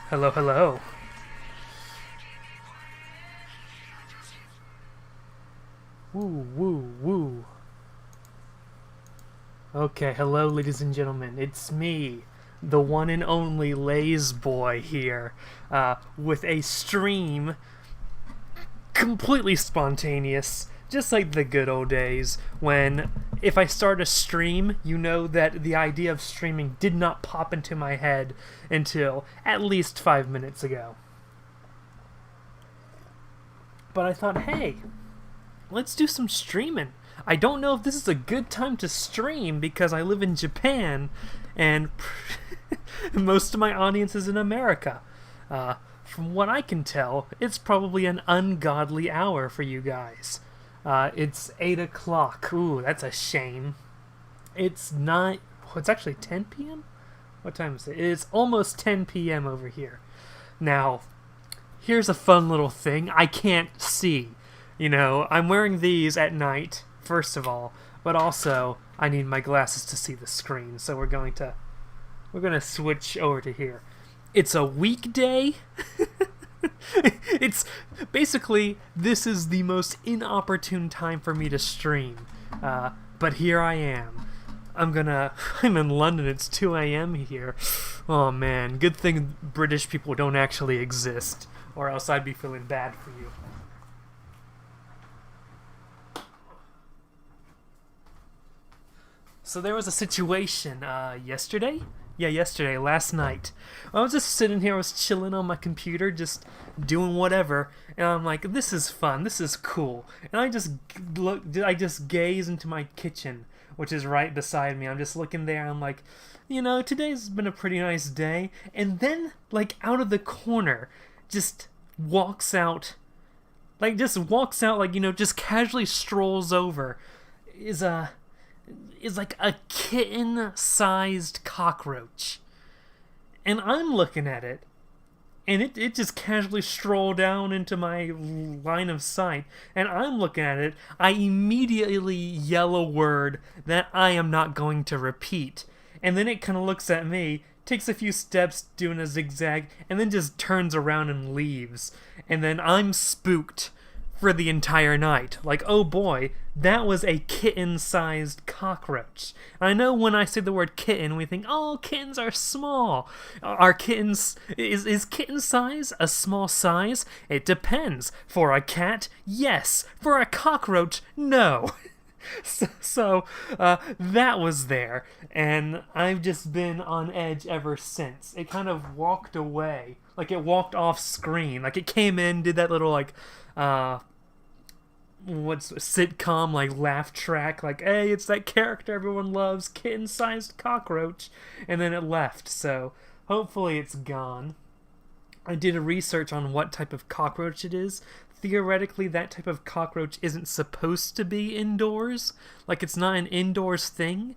Hello, hello. Woo, woo, woo. Okay, hello ladies and gentlemen, it's me, the one and only Lays Boy here, with a stream completely spontaneous, just like the good old days, when if I start a stream, you know that the idea of streaming did not pop into my head until at least 5 minutes ago. But I thought, hey, let's do some streaming. I don't know if this is a good time to stream because I live in Japan and most of my audience is in America. From what I can tell, it's probably an ungodly hour for you guys. It's 8 o'clock. Ooh, that's a shame. It's not... Oh, it's actually 10 p.m.? What time is it? It's almost 10 p.m. over here. Now, here's a fun little thing. I can't see. You know, I'm wearing these at night, first of all, but also I need my glasses to see the screen, so we're going to switch over to here. It's a weekday. It's basically, this is the most inopportune time for me to stream, but here I am. I'm in London, it's 2 a.m. here. Oh man, good thing British people don't actually exist, or else I'd be feeling bad for you. So there was a situation, yesterday? Yeah, yesterday, last night. I was just sitting here, I was chilling on my computer, just doing whatever, and I'm like, this is fun, this is cool. And I just gaze into my kitchen, which is right beside me. I'm just looking there, I'm like, you know, today's been a pretty nice day. And then, like, out of the corner, just walks out, like, you know, just casually strolls over, is like a kitten-sized cockroach. And I'm looking at it, and it just casually strolled down into my line of sight, and I'm looking at it. I immediately yell a word that I am not going to repeat. And then it kind of looks at me, takes a few steps doing a zigzag, and then just turns around and leaves. And then I'm spooked for the entire night. Like, oh boy, that was a kitten-sized cockroach. I know when I say the word kitten, we think, oh, kittens are small. Are kittens... Is kitten size a small size? It depends. For a cat, yes. For a cockroach, no. So, that was there, and I've just been on edge ever since. It kind of walked away. Like, it walked off screen. Like, it came in, did that little, like, what's sitcom, like, laugh track, like, hey, it's that character everyone loves, kitten-sized cockroach, and then it left. So hopefully it's gone. I did a research on what type of cockroach it is. Theoretically, that type of cockroach isn't supposed to be indoors. Like, it's not an indoors thing,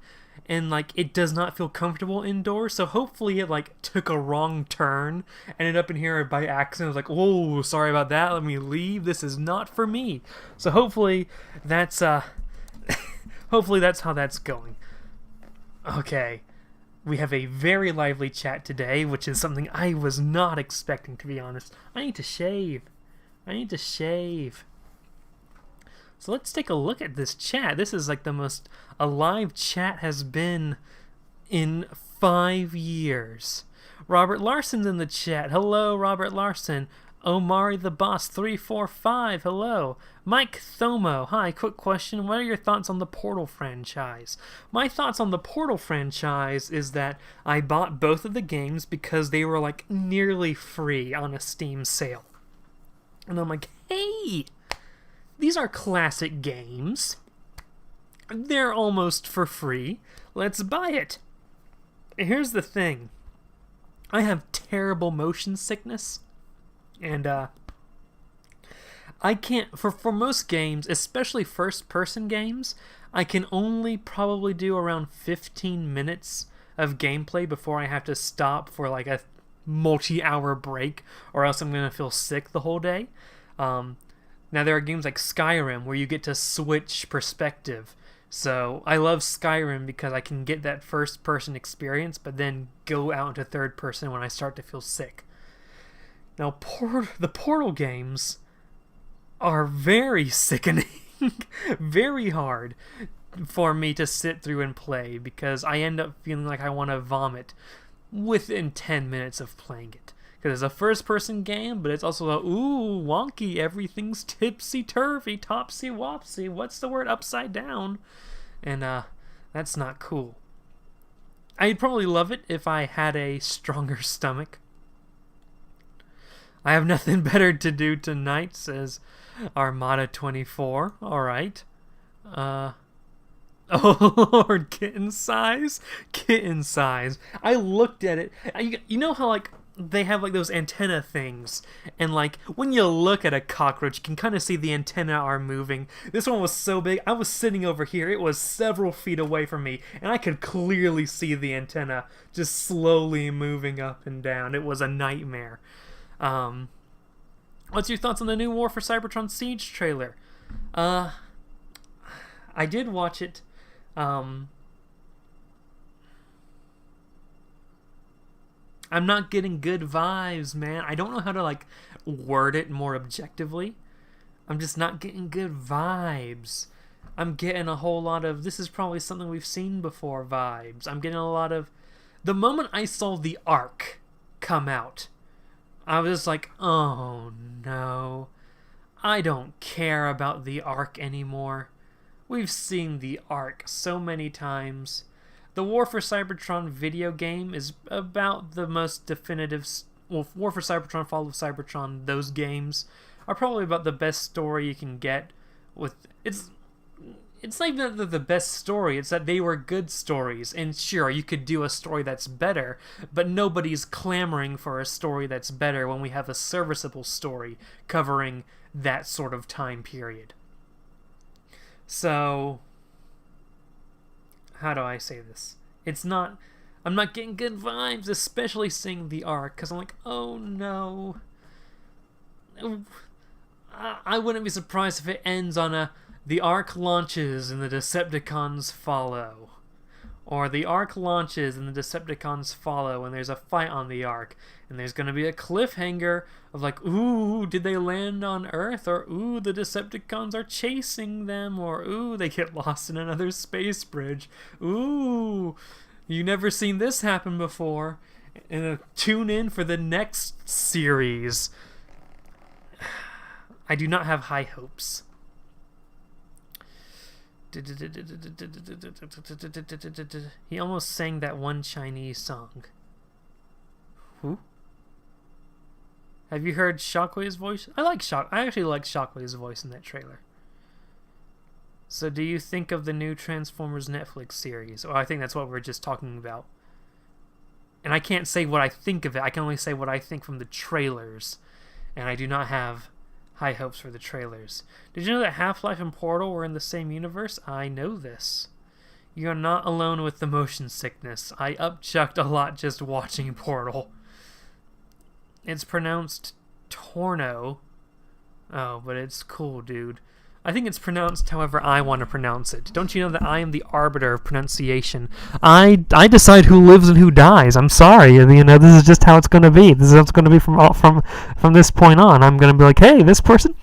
and, like, it does not feel comfortable indoors. So hopefully it, like, took a wrong turn, ended up in here by accident. I was like, oh, sorry about that, let me leave, this is not for me. So hopefully that's hopefully that's how that's going. Okay, we have a very lively chat today, which is something I was not expecting, to be honest. I need to shave. So let's take a look at this chat. This is like the most alive chat has been in 5 years. Robert Larson's in the chat. Hello, Robert Larson. Omari the Boss 345. Hello. Mike Thomo. Hi, quick question. What are your thoughts on the Portal franchise? My thoughts on the Portal franchise is that I bought both of the games because they were like nearly free on a Steam sale. And I'm like, hey, these are classic games. They're almost for free. Let's buy it. Here's the thing. I have terrible motion sickness. And, I can't, for most games, especially first-person games, I can only probably do around 15 minutes of gameplay before I have to stop for, like, a multi-hour break, or else I'm going to feel sick the whole day. Now, there are games like Skyrim where you get to switch perspective, So I love Skyrim because I can get that first person experience, but then go out into third person when I start to feel sick. Now, the Portal games are very sickening, very hard for me to sit through and play because I end up feeling like I want to vomit within 10 minutes of playing it. Because it's a first-person game, but it's also a, ooh, wonky, everything's tipsy-turvy, topsy-wopsy, what's the word, upside down? And, that's not cool. I'd probably love it if I had a stronger stomach. I have nothing better to do tonight, says Armada24. Alright. Oh, Lord, kitten size? Kitten size. I looked at it. You know how, like, they have, like, those antenna things, and, like, when you look at a cockroach, you can kind of see the antenna are moving. This one was so big, I was sitting over here, it was several feet away from me, and I could clearly see the antenna just slowly moving up and down. It was a nightmare. What's your thoughts on the new War for Cybertron Siege trailer? I did watch it. I'm not getting good vibes, man. I don't know how to, like, word it more objectively. I'm just not getting good vibes. I'm getting a whole lot of, this is probably something we've seen before vibes. I'm getting a lot of, the moment I saw the Ark come out, I was like, oh no, I don't care about the Ark anymore. We've seen the Ark so many times. The War for Cybertron video game is about the most definitive... Well, War for Cybertron, Fall of Cybertron, those games are probably about the best story you can get. It's not even the best story, it's that they were good stories. And sure, you could do a story that's better, but nobody's clamoring for a story that's better when we have a serviceable story covering that sort of time period. So... how do I say this? I'm not getting good vibes, especially seeing the Ark, because I'm like, oh no. I wouldn't be surprised if it ends on the Ark launches and the Decepticons follow. Or the Ark launches and the Decepticons follow and there's a fight on the Ark. And there's going to be a cliffhanger of like, ooh, did they land on Earth? Or ooh, the Decepticons are chasing them. Or ooh, they get lost in another space bridge. Ooh, you never seen this happen before. And tune in for the next series. I do not have high hopes. He almost sang that one Chinese song. Who? Have you heard Shockwave's voice? I actually like Shockwave's voice in that trailer. So do you think of the new Transformers Netflix series? Well, I think that's what we were just talking about. And I can't say what I think of it. I can only say what I think from the trailers. And I do not have high hopes for the trailers. Did you know that Half-Life and Portal were in the same universe? I know this. You're not alone with the motion sickness. I upchucked a lot just watching Portal. It's pronounced Torno. Oh, but it's cool, dude. I think it's pronounced however I want to pronounce it. Don't you know that I am the arbiter of pronunciation? I decide who lives and who dies. I'm sorry. You know, this is just how it's going to be. This is how it's going to be from this point on. I'm going to be like, hey, this person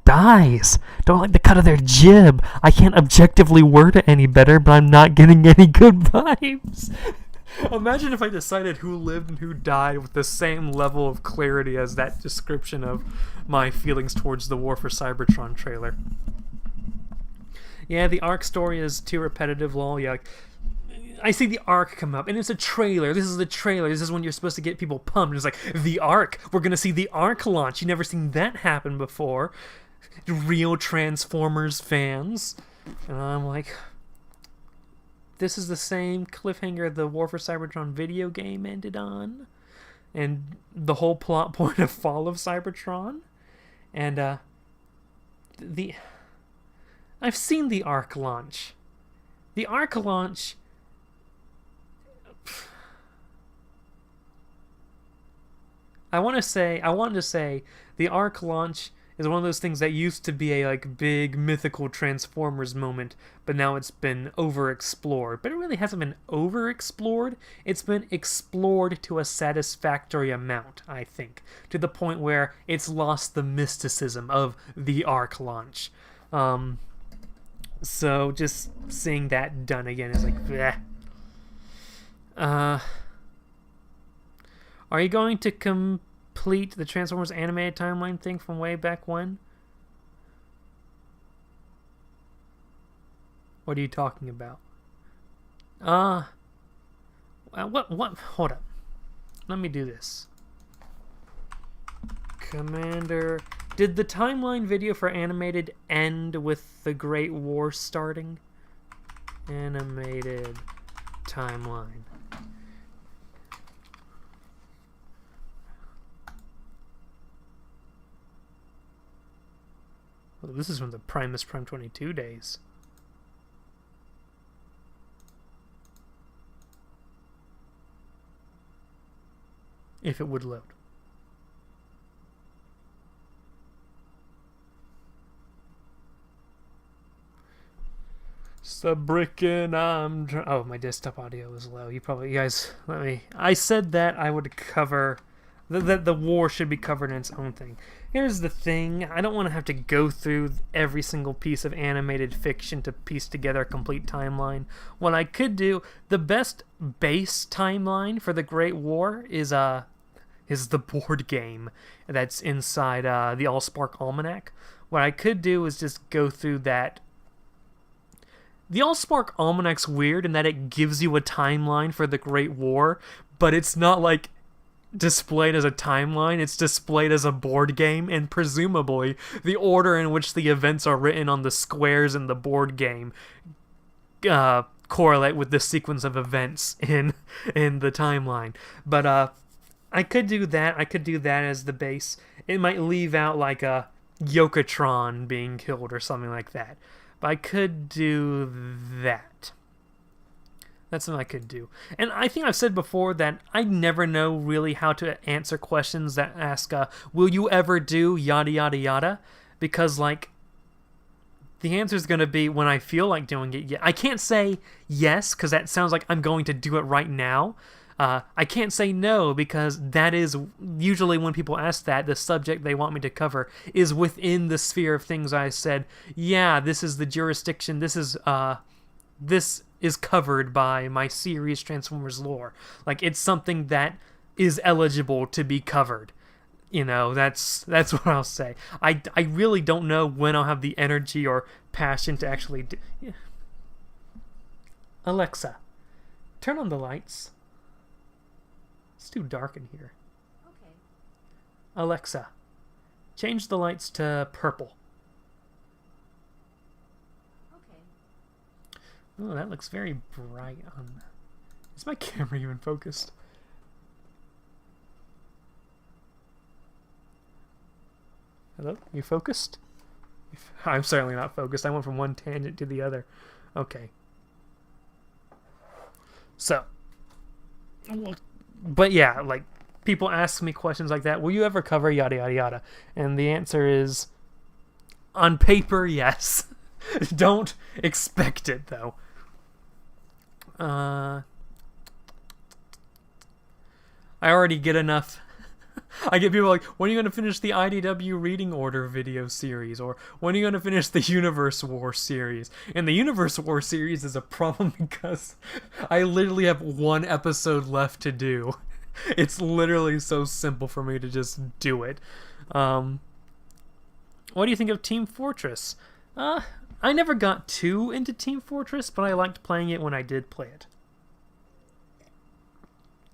dies. Don't like the cut of their jib. I can't objectively word it any better, but I'm not getting any good vibes. Imagine if I decided who lived and who died with the same level of clarity as that description of my feelings towards the War for Cybertron trailer. Yeah, the Ark story is too repetitive, lol. Yeah, I see the Ark come up, and it's a trailer. This is the trailer. This is when you're supposed to get people pumped. It's like, the Ark. We're going to see the Ark launch. You've never seen that happen before. Real Transformers fans. And I'm like... this is the same cliffhanger the War for Cybertron video game ended on. And the whole plot point of Fall of Cybertron. And, I've seen the Ark launch. The Ark launch... I wanted to say the Ark launch is one of those things that used to be a like big mythical Transformers moment, but now it's been overexplored. But it really hasn't been overexplored. It's been explored to a satisfactory amount, I think, to the point where it's lost the mysticism of the Arc launch. So just seeing that done again is like, bleh. Are you going to complete the Transformers animated timeline thing from way back when? What are you talking about? What? Hold up. Let me do this. Commander, did the timeline video for animated end with the Great War starting? Animated timeline. Well, this is from the Primus Prime 22 days. If it would load. Subrickin', oh, my desktop audio is low. You guys, I said that I would cover, that the war should be covered in its own thing. Here's the thing, I don't want to have to go through every single piece of animated fiction to piece together a complete timeline. What I could do, the best base timeline for the Great War is the board game that's inside the Allspark Almanac. What I could do is just go through that. The Allspark Almanac's weird in that it gives you a timeline for the Great War, but it's not like displayed as a timeline, it's displayed as a board game, and presumably the order in which the events are written on the squares in the board game correlate with the sequence of events in the timeline. But I could do that. I could do that as the base. It might leave out like a Yokotron being killed or something like that. But I could do that. That's something I could do. And I think I've said before that I never know really how to answer questions that ask, will you ever do yada yada yada? Because, like, the answer is going to be when I feel like doing it. I can't say yes, because that sounds like I'm going to do it right now. I can't say no, because that is usually when people ask that, the subject they want me to cover is within the sphere of things I said, yeah, this is the jurisdiction, this is covered by my series Transformers lore. Like, it's something that is eligible to be covered. You know, that's what I'll say. I really don't know when I'll have the energy or passion to actually do... Yeah. Alexa, turn on the lights. It's too dark in here. Okay. Alexa, change the lights to purple. Okay. Oh, that looks very bright on... Is my camera even focused? Hello? You focused? I'm certainly not focused. I went from one tangent to the other. Okay. So. But yeah, like, people ask me questions like that. Will you ever cover yada yada yada? And the answer is, on paper, yes. Don't expect it, though. I already get enough... I get people like, when are you going to finish the IDW Reading Order video series? Or when are you going to finish the Universe War series? And the Universe War series is a problem because I literally have one episode left to do. It's literally so simple for me to just do it. What do you think of Team Fortress? I never got too into Team Fortress, but I liked playing it when I did play it.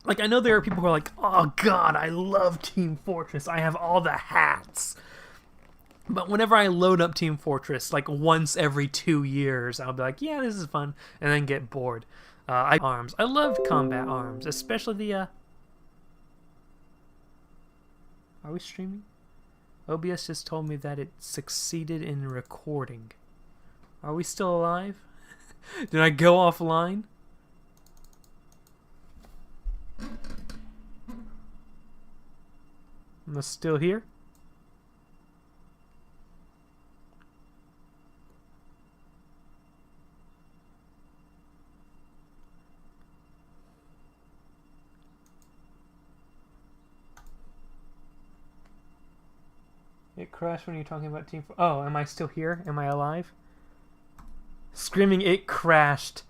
Like, I know there are people who are like, oh god, I love Team Fortress, I have all the hats. But whenever I load up Team Fortress, like once every 2 years, I'll be like, yeah, this is fun, and then get bored. Arms. I love combat arms, especially the, Are we streaming? OBS just told me that it succeeded in recording. Are we still alive? Did I go offline? Am I still here? crashed when you're talking about Team... Oh, am I still here? Am I alive? Screaming it crashed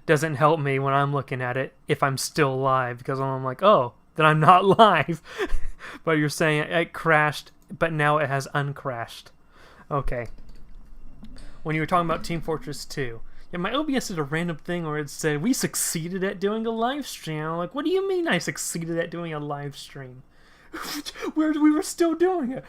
doesn't help me when I'm looking at it if I'm still alive, because I'm like, oh, then I'm not live. But you're saying it crashed, but now it has uncrashed. Okay. When you were talking about Team Fortress 2, yeah, my OBS did a random thing where it said, we succeeded at doing a live stream. I'm like, what do you mean I succeeded at doing a live stream? We were still doing it.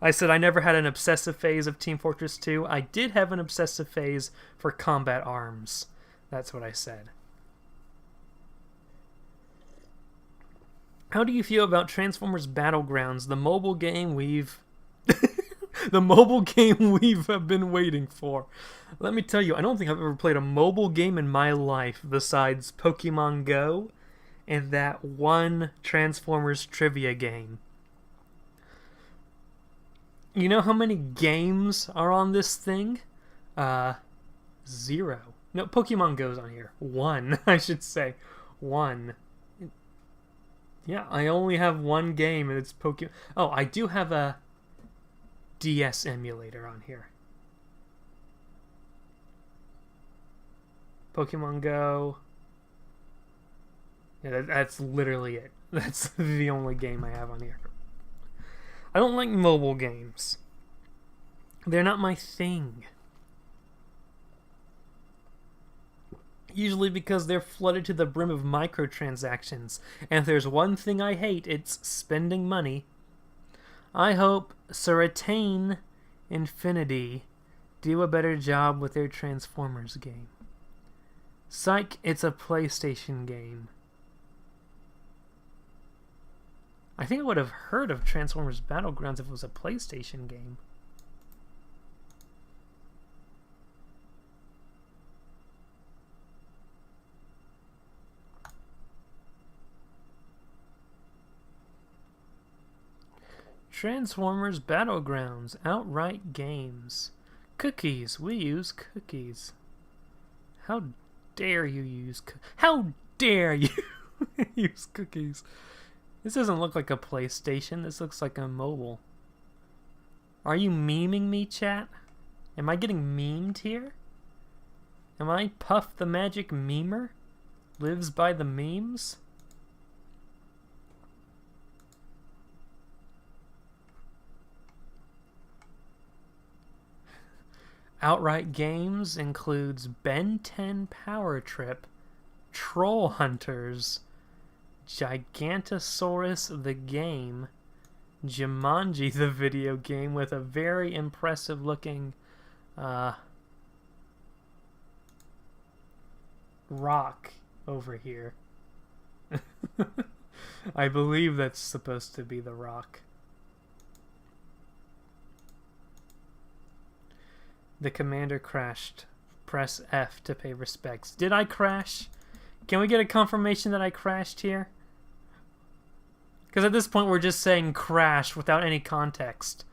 I said I never had an obsessive phase of Team Fortress 2. I did have an obsessive phase for Combat Arms. That's what I said. How do you feel about Transformers Battlegrounds, the mobile game we've... the mobile game we've been waiting for? Let me tell you, I don't think I've ever played a mobile game in my life besides Pokemon Go and that one Transformers trivia game. You know how many games are on this thing? 0. No, Pokemon Go's on here. 1, I should say. 1. Yeah, I only have one game, and it's Pokemon... Oh, I do have a DS emulator on here. Pokemon Go. Yeah, that's literally it. That's the only game I have on here. I don't like mobile games. They're not my thing. Usually because they're flooded to the brim of microtransactions. And if there's one thing I hate, it's spending money. I hope Certain Infinity do a better job with their Transformers game. Psych, it's a PlayStation game. I think I would have heard of Transformers Battlegrounds if it was a PlayStation game. Transformers Battlegrounds, outright games. Cookies, we use cookies. How dare you use how dare you use cookies? This doesn't look like a PlayStation. This looks like a mobile. Are you memeing me, chat? Am I getting memed here? Am I Puff the Magic Memer? Lives by the memes? Outright Games includes Ben 10 Power Trip, Troll Hunters, Gigantosaurus the game, Jumanji the video game with a very impressive looking rock over here. I believe that's supposed to be the rock. The commander crashed. Press F to pay respects. Did I crash? Can we get a confirmation that I crashed here? Because at this point we're just saying crash without any context.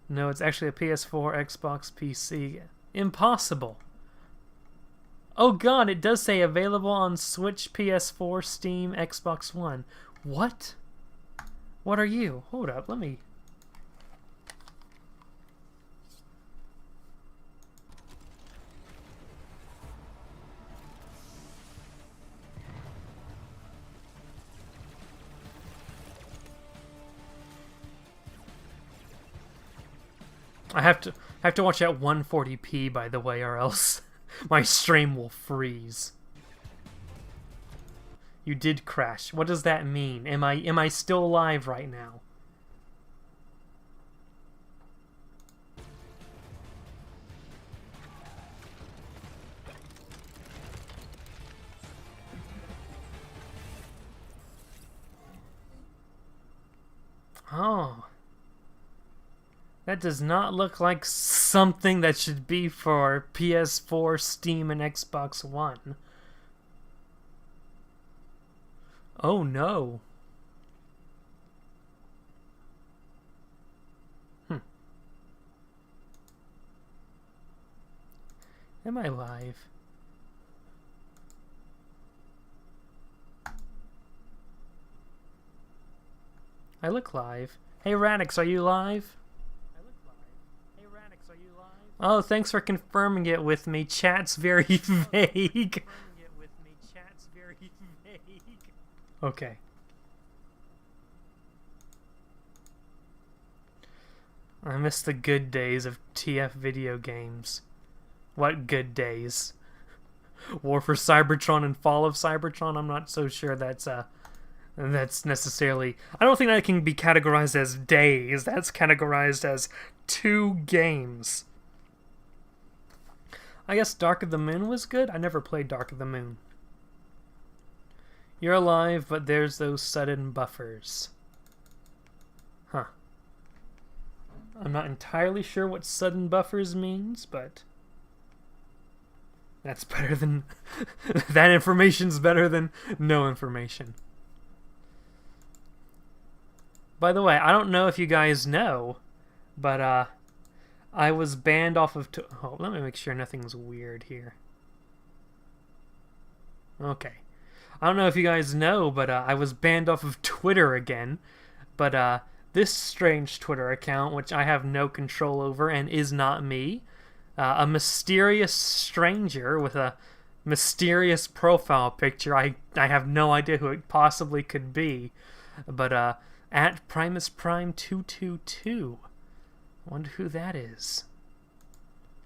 No, it's actually a PS4, Xbox, PC. Impossible. Oh god, it does say available on Switch, PS4, Steam, Xbox One. What? What are you? Hold up, let me... I have to watch at 140p, by the way, or else my stream will freeze. You did crash. What does that mean? Am I still alive right now? Oh. That does not look like something that should be for PS4, Steam, and Xbox One. Oh no. Am I live? I look live. Hey Radix, are you live? Oh, thanks for confirming it with me. Chat's very vague. Okay. I miss the good days of TF video games. What good days? War for Cybertron and Fall of Cybertron? I'm not so sure that's necessarily... I don't think that can be categorized as days. That's categorized as 2 games. I guess Dark of the Moon was good? I never played Dark of the Moon. You're alive, but there's those sudden buffers. Huh. I'm not entirely sure what sudden buffers means, but... that's better than... that information's better than no information. By the way, I don't know if you guys know, but I was banned off of... oh, let me make sure nothing's weird here. Okay. I don't know if you guys know, but I was banned off of Twitter again. But this strange Twitter account, which I have no control over and is not me, a mysterious stranger with a mysterious profile picture. I have no idea who it possibly could be. But at Primus Prime 222. I wonder who that is.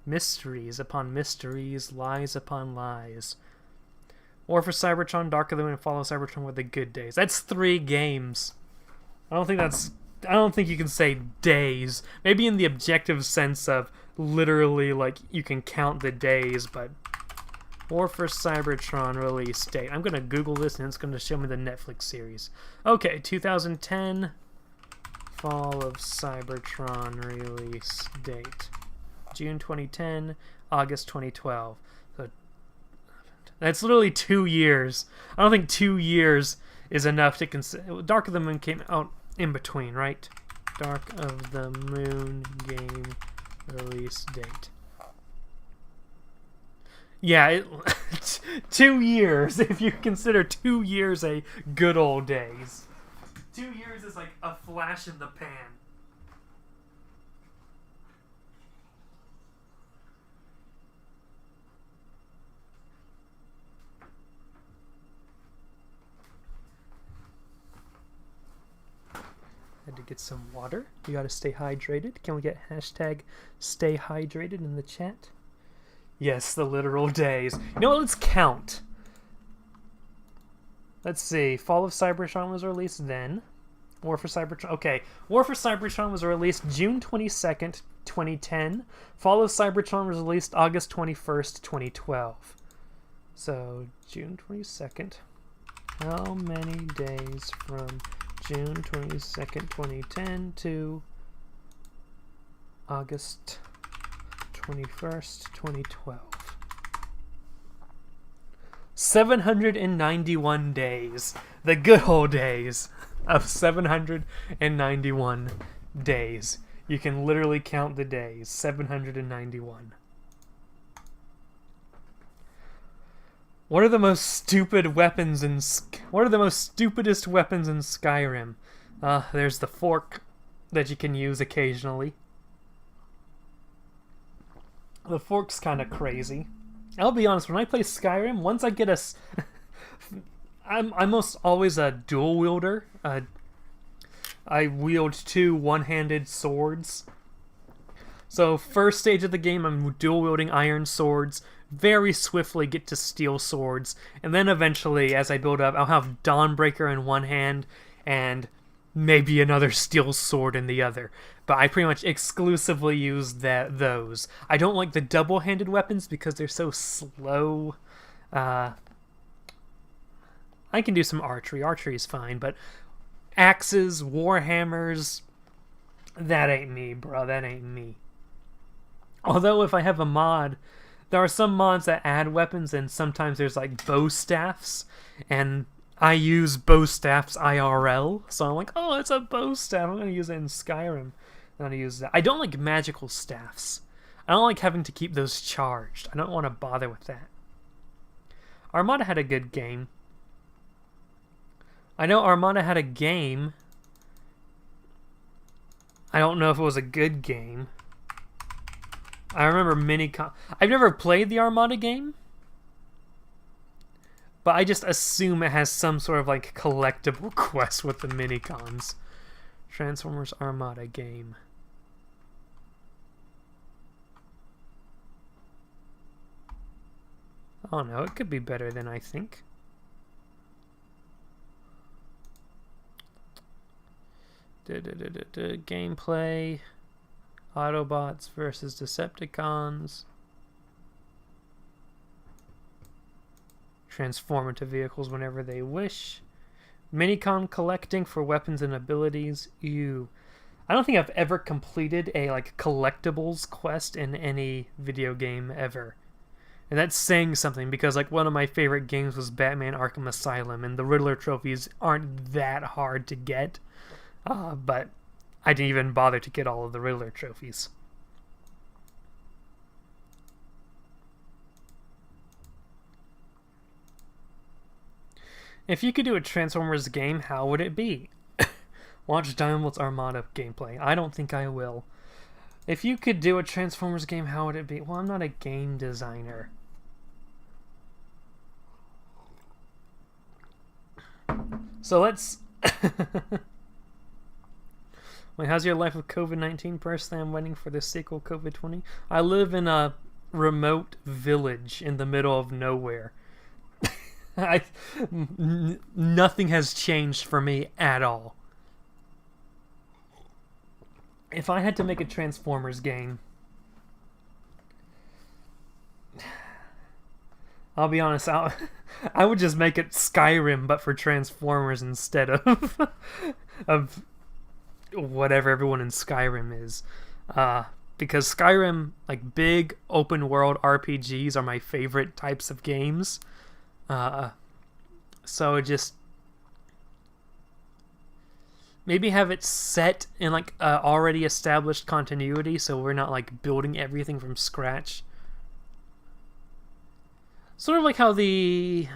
Mysteries upon mysteries, lies upon lies. War for Cybertron, Dark of the Moon, and Fall of Cybertron were the good days. That's 3 games. I don't think you can say days. Maybe in the objective sense of literally, like, you can count the days, but War for Cybertron release date. I'm gonna Google this and it's gonna show me the Netflix series. Okay, 2010 Fall of Cybertron release date. June 2010, August 2012. So that's literally 2 years. I don't think 2 years is enough to consider. Dark of the Moon came out in between, right? Dark of the Moon game release date. Yeah, 2 years, if you consider 2 years a good old days. 2 years is like a flash in the pan. Had to get some water. You gotta stay hydrated. Can we get hashtag stay hydrated in the chat? Yes, the literal days. You know what? Let's count. Let's see. Fall of Cybertron was released then. War for Cybertron. Okay. War for Cybertron was released June 22nd, 2010. Fall of Cybertron was released August 21st, 2012. So, June 22nd. How many days from June 22nd, 2010 to August 21st, 2012. 791 days. The good old days of 791 days. You can literally count the days. 791. What are the most stupid weapons in... what are the most stupidest weapons in Skyrim? There's the fork that you can use occasionally. The fork's kind of crazy. I'll be honest, when I play Skyrim, once I get a... I'm almost always a dual wielder. I wield 2 one-handed swords. So first stage of the game, I'm dual wielding iron swords. Very swiftly get to steel swords. And then eventually, as I build up, I'll have Dawnbreaker in one hand and maybe another steel sword in the other. But I pretty much exclusively use those. I don't like the double-handed weapons because they're so slow. I can do some archery. Archery is fine, but axes, warhammers, that ain't me, bro. That ain't me. Although if I have a mod, there are some mods that add weapons, and sometimes there's like bow staffs, and I use bow staffs IRL, so I'm like, oh, it's a bow staff. I'm gonna use it in Skyrim. I'm gonna use that. I don't like magical staffs. I don't like having to keep those charged. I don't want to bother with that. Armada had a good game. I know Armada had a game I don't know if it was a good game. I remember I've never played the Armada game, but I just assume it has some sort of like collectible quest with the minicons. Transformers Armada game. Oh no, it could be better than I think. Gameplay. Autobots versus Decepticons. Transform into vehicles whenever they wish. Minicon collecting for weapons and abilities. Ew. I don't think I've ever completed a like collectibles quest in any video game ever. And that's saying something because like one of my favorite games was Batman Arkham Asylum, and the Riddler trophies aren't that hard to get. But I didn't even bother to get all of the Riddler trophies. If you could do a Transformers game, how would it be? Watch Diamond's Armada gameplay. I don't think I will. If you could do a Transformers game, how would it be? Well, I'm not a game designer. So let's... Wait, how's your life with COVID-19? Personally, I'm waiting for the sequel, COVID-20. I live in a remote village in the middle of nowhere. Nothing has changed for me at all. If I had to make a Transformers game, I'll be honest, I would just make it Skyrim, but for Transformers instead of of whatever everyone in Skyrim is. Because Skyrim, like big open world RPGs, are my favorite types of games. So just maybe have it set in like already established continuity, so we're not like building everything from scratch. Sort of like how I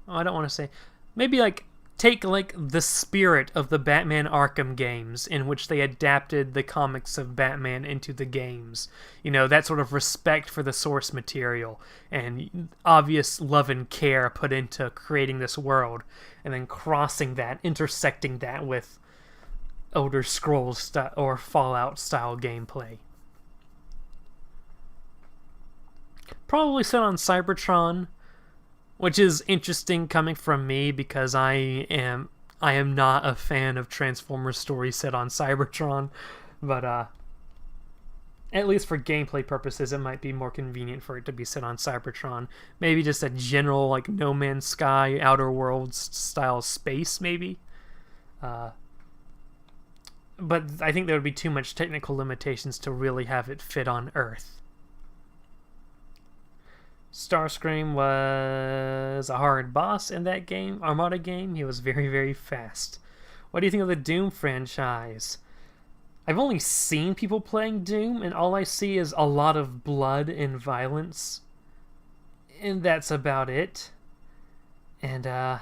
don't want to say, maybe like take like the spirit of the Batman Arkham games, in which they adapted the comics of Batman into the games. You know, that sort of respect for the source material and obvious love and care put into creating this world, and then intersecting that with Elder Scrolls or Fallout style gameplay. Probably set on Cybertron, which is interesting coming from me because I am not a fan of Transformers stories set on Cybertron, but at least for gameplay purposes, it might be more convenient for it to be set on Cybertron. Maybe just a general like No Man's Sky, Outer Worlds style space, maybe. But I think there would be too much technical limitations to really have it fit on Earth. Starscream was a hard boss in that game, Armada game. He was very, very fast. What do you think of the Doom franchise? I've only seen people playing Doom, and all I see is a lot of blood and violence. And that's about it. And,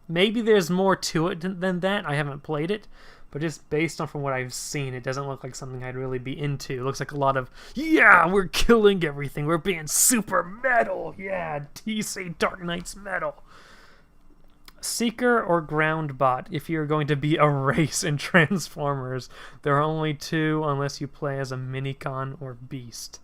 maybe there's more to it than that. I haven't played it. But just based on from what I've seen, it doesn't look like something I'd really be into. It looks like a lot of, yeah, we're killing everything. We're being super metal. Yeah, DC Dark Knight's metal. Seeker or Groundbot, if you're going to be a race in Transformers. There are only two unless you play as a Minicon or Beast.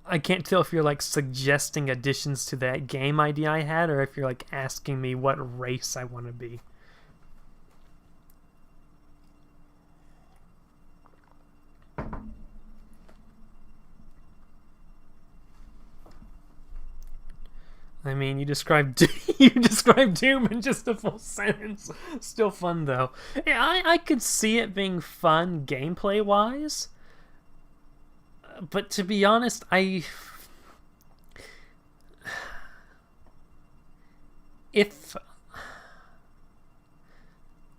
I can't tell if you're like suggesting additions to that game idea I had, or if you're like asking me what race I want to be. I mean, you described Doom in just a full sentence. Still fun though. Yeah, I could see it being fun gameplay wise. But to be honest, if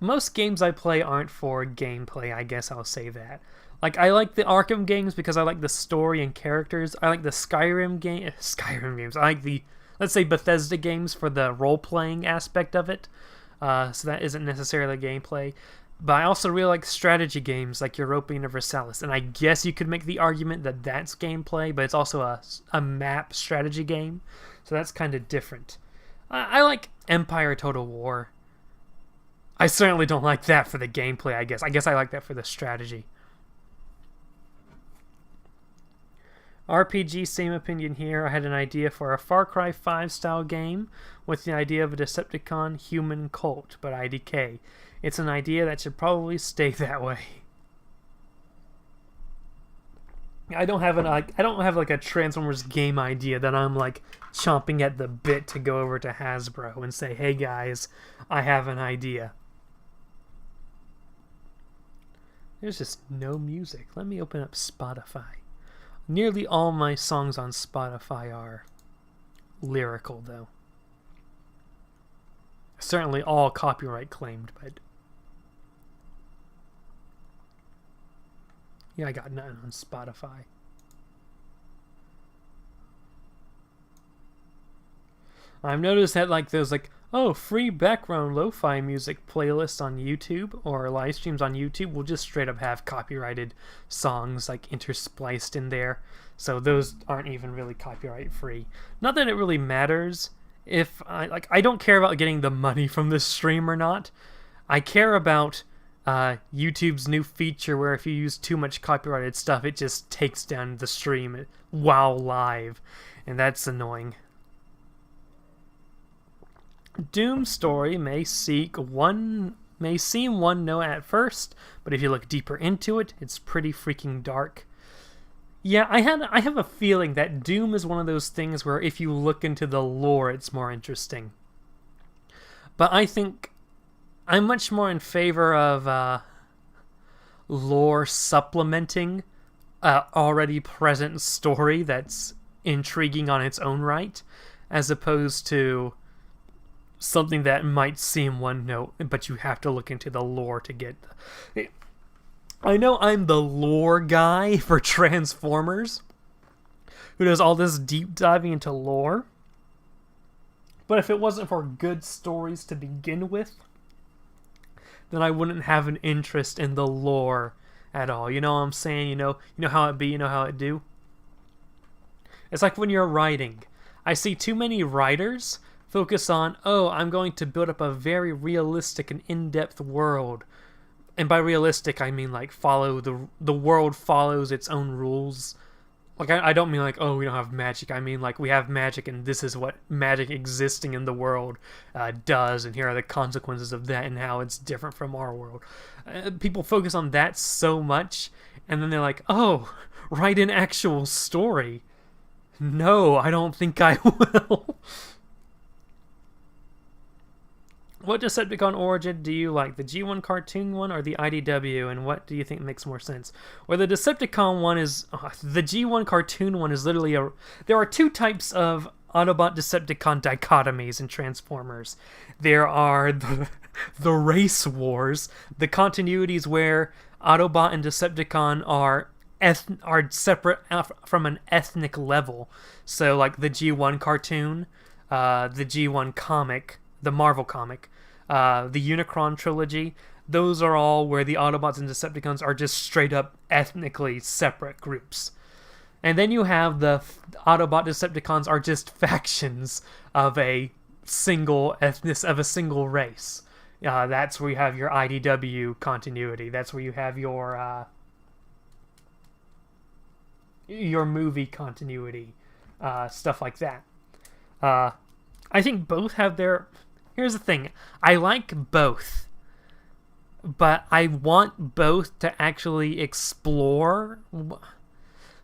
most games I play aren't for gameplay, I guess I'll say that. Like, I like the Arkham games because I like the story and characters. I like the Skyrim games. I like the, let's say, Bethesda games for the role-playing aspect of it. so that isn't necessarily gameplay. But I also really like strategy games like Europa Universalis, and I guess you could make the argument that that's gameplay, but it's also a map strategy game, so that's kind of different. I like Empire Total War. I certainly don't like that for the gameplay, I guess. I guess I like that for the strategy. RPG, same opinion here. I had an idea for a Far Cry 5 style game with the idea of a Decepticon human cult, but IDK. It's an idea that should probably stay that way. I don't have like a Transformers game idea that I'm like chomping at the bit to go over to Hasbro and say, "Hey guys, I have an idea." There's just no music. Let me open up Spotify. Nearly all my songs on Spotify are lyrical, though. Certainly all copyright claimed, but yeah, I got nothing on Spotify. I've noticed that like there's like, oh, free background lo-fi music playlists on YouTube or live streams on YouTube will just straight up have copyrighted songs like interspliced in there. So those aren't even really copyright free. Not that it really matters if I don't care about getting the money from this stream or not. I care about YouTube's new feature where if you use too much copyrighted stuff, it just takes down the stream while live, and that's annoying. Doom Story may seem one note at first, but if you look deeper into it, it's pretty freaking dark. Yeah, I have a feeling that Doom is one of those things where if you look into the lore, it's more interesting. But I think I'm much more in favor of lore supplementing already present story that's intriguing on its own right, as opposed to something that might seem one note, but you have to look into the lore to get. I know I'm the lore guy for Transformers, who does all this deep diving into lore, but if it wasn't for good stories to begin with, then I wouldn't have an interest in the lore at all. You know what I'm saying? You know how it be, you know how it do? It's like when you're writing. I see too many writers focus on, oh, I'm going to build up a very realistic and in-depth world. And by realistic, I mean like follow the world follows its own rules. Like I don't mean like, oh, we don't have magic. I mean like we have magic and this is what magic existing in the world does, and here are the consequences of that and how it's different from our world. People focus on that so much, and then they're like, oh, write an actual story. No, I don't think I will. What Decepticon origin do you like? The G1 cartoon one or the IDW? And what do you think makes more sense? Well, the Decepticon one is... the G1 cartoon one is literally a... There are two types of Autobot Decepticon dichotomies in Transformers. There are the race wars, the continuities where Autobot and Decepticon are separate from an ethnic level. So, like the G1 cartoon, the G1 comic, the Marvel comic, the Unicron trilogy, those are all where the Autobots and Decepticons are just straight up ethnically separate groups. And then you have the Autobot Decepticons are just factions of a single race. That's where you have your IDW continuity. That's where you have your movie continuity, stuff like that. I think both have their... Here's the thing. I like both, but I want both to actually explore.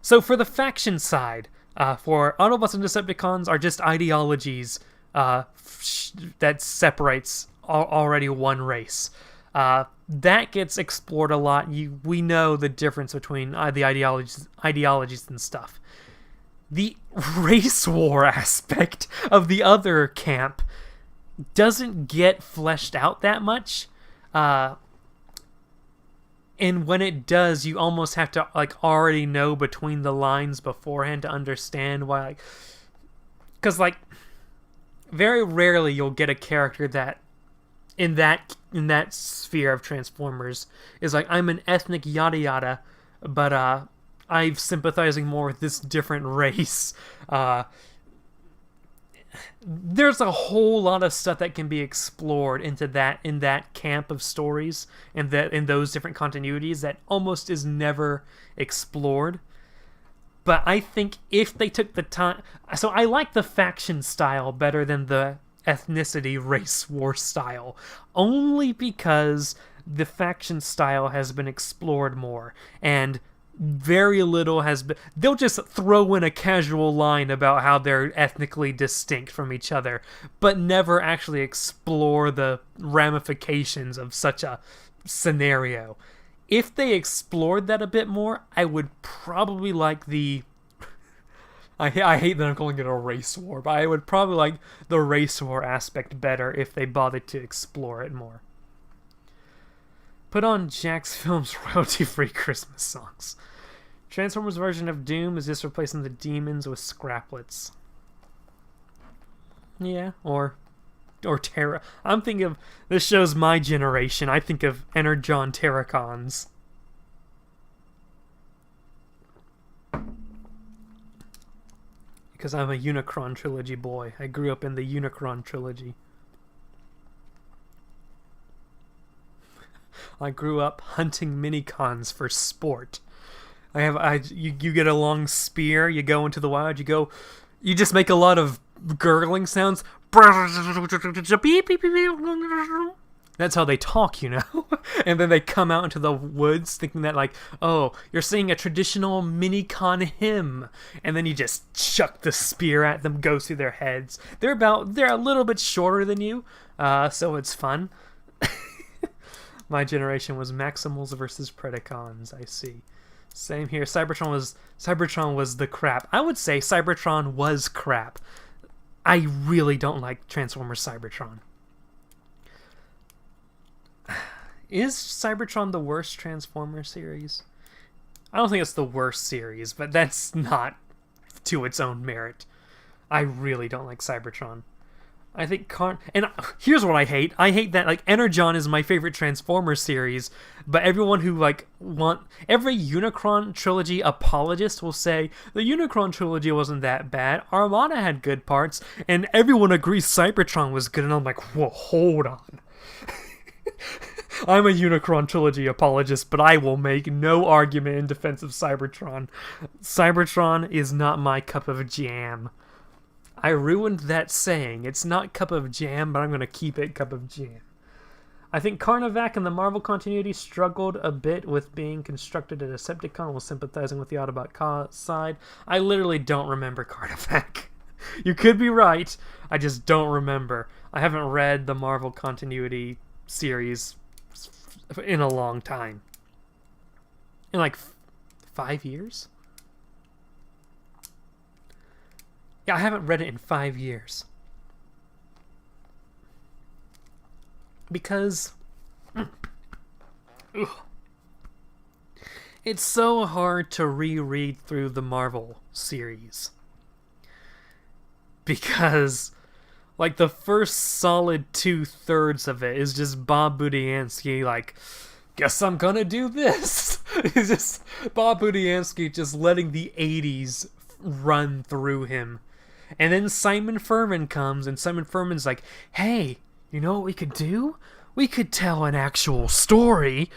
So for the faction side, for Autobots and Decepticons are just ideologies that separates already one race. That gets explored a lot. We know the difference between the ideologies and stuff. The race war aspect of the other camp doesn't get fleshed out that much, and when it does, you almost have to like already know between the lines beforehand to understand why. Like, because like very rarely you'll get a character that in that sphere of Transformers is like, I'm an ethnic yada yada, but I'm sympathizing more with this different race. There's a whole lot of stuff that can be explored in that camp of stories, and that in those different continuities that almost is never explored. But I think if they took the time, so I like the faction style better than the ethnicity race war style, only because the faction style has been explored more, and very little has been. They'll just throw in a casual line about how they're ethnically distinct from each other, but never actually explore the ramifications of such a scenario. If they explored that a bit more, I would probably like the... I hate that I'm calling it a race war, but I would probably like the race war aspect better if they bothered to explore it more. Put on Jack's Films royalty-free Christmas songs. Transformers' version of Doom is just replacing the demons with scraplets. Yeah, or Terra. I'm thinking of... This shows my generation. I think of Energon Terracons. Because I'm a Unicron Trilogy boy. I grew up in the Unicron Trilogy. I grew up hunting minicons for sport. You get a long spear, you go into the wild, you just make a lot of gurgling sounds. That's how they talk, you know? And then they come out into the woods thinking that, like, oh, you're singing a traditional minicon hymn. And then you just chuck the spear at them, goes through their heads. They're a little bit shorter than you, so it's fun. My generation was Maximals versus Predacons, I see. Same here. Cybertron was the crap. I would say Cybertron was crap. I really don't like Transformers Cybertron. Is Cybertron the worst Transformers series? I don't think it's the worst series, but that's not to its own merit. I really don't like Cybertron. I think and here's what I hate. I hate that, like, Energon is my favorite Transformers series, but everyone who, like, every Unicron Trilogy apologist will say, the Unicron Trilogy wasn't that bad, Armada had good parts, and everyone agrees Cybertron was good, and I'm like, whoa, hold on. I'm a Unicron Trilogy apologist, but I will make no argument in defense of Cybertron. Cybertron is not my cup of jam. I ruined that saying. It's not cup of jam, but I'm going to keep it cup of jam. I think Carnavac and the Marvel continuity struggled a bit with being constructed at a Decepticon while sympathizing with the Autobot side. I literally don't remember Carnavac. You could be right. I just don't remember. I haven't read the Marvel continuity series in a long time. In like 5 years? Yeah, I haven't read it in 5 years. Because it's so hard to reread through the Marvel series. Because, like, the first solid 2/3 of it is just Bob Budiansky, like, guess I'm gonna do this. It's just Bob Budiansky just letting the 80s run through him. And then Simon Furman comes, and Simon Furman's like, hey, you know what we could do? We could tell an actual story.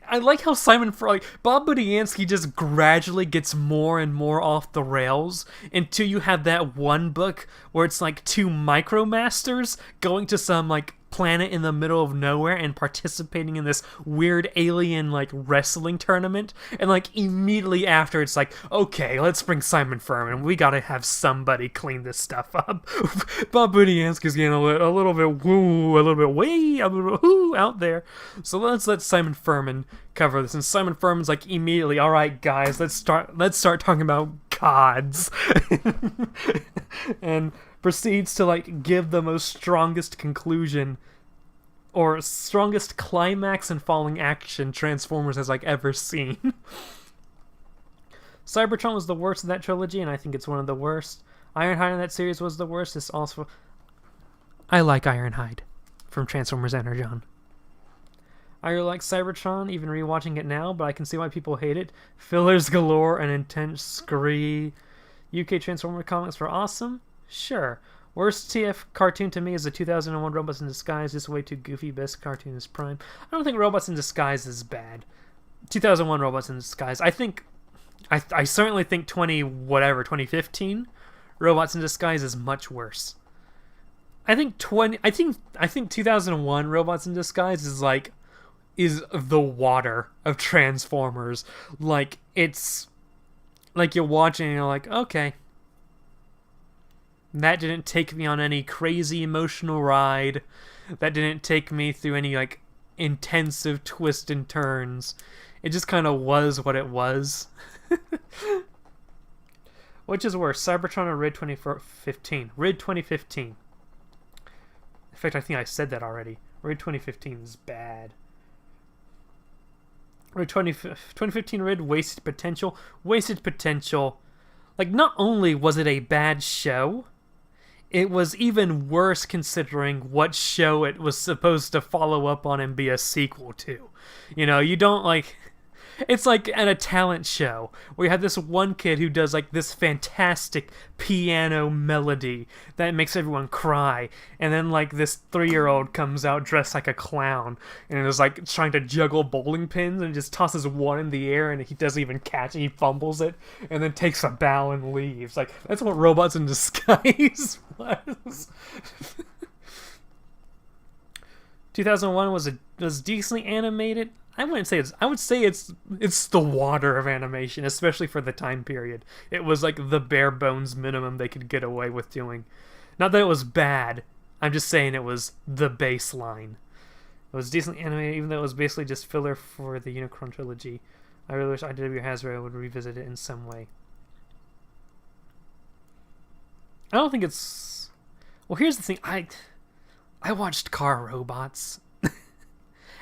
I like how Bob Budiansky just gradually gets more and more off the rails until you have that one book where it's like two Micromasters going to some, like, planet in the middle of nowhere and participating in this weird alien, like, wrestling tournament, and, like, immediately after it's like, okay, let's bring Simon Furman, we gotta have somebody clean this stuff up. Bob Budiansky's getting a little bit woo, a little bit way, a little bit whoo out there, so let's let Simon Furman cover this. And Simon Furman's like, immediately, alright guys, let's start talking about gods. And proceeds to, like, give the most strongest conclusion or strongest climax and falling action Transformers has, like, ever seen. Cybertron was the worst of that trilogy, and I think it's one of the worst. Ironhide in that series was the worst. It's also... I like Ironhide. from Transformers Energon. I really like Cybertron, even rewatching it now, but I can see why people hate it. Fillers galore and intense scree. UK Transformer comics were awesome? Sure. Worst TF cartoon to me is the 2001 Robots in Disguise. Just way too goofy. Best cartoon is Prime. I don't think Robots in Disguise is bad. 2001 Robots in Disguise. I certainly think 2015 Robots in Disguise is much worse. I think 2001 Robots in Disguise is the water of Transformers. Like, it's like you're watching and you're like, okay. That didn't take me on any crazy emotional ride. That didn't take me through any, like, intensive twists and turns. It just kind of was what it was. Which is worse, Cybertron or RID 2015? RID 2015. In fact, I think I said that already. RID 2015 is bad. RID 2015 RID, wasted potential. Wasted potential. Like, not only was it a bad show, it was even worse considering what show it was supposed to follow up on and be a sequel to. You know, you don't, like... It's like at a talent show where you have this one kid who does like this fantastic piano melody that makes everyone cry, and then like this 3-year-old comes out dressed like a clown and is like trying to juggle bowling pins and just tosses one in the air and he doesn't even catch it, he fumbles it and then takes a bow and leaves. Like, that's what Robots in Disguise was. 2001 was decently animated. I wouldn't say it's. I would say it's the water of animation, especially for the time period. It was like the bare bones minimum they could get away with doing. Not that it was bad. I'm just saying it was the baseline. It was decently animated, even though it was basically just filler for the Unicron trilogy. I really wish IDW Hasbro would revisit it in some way. I don't think it's. Well, here's the thing. I watched Car Robots.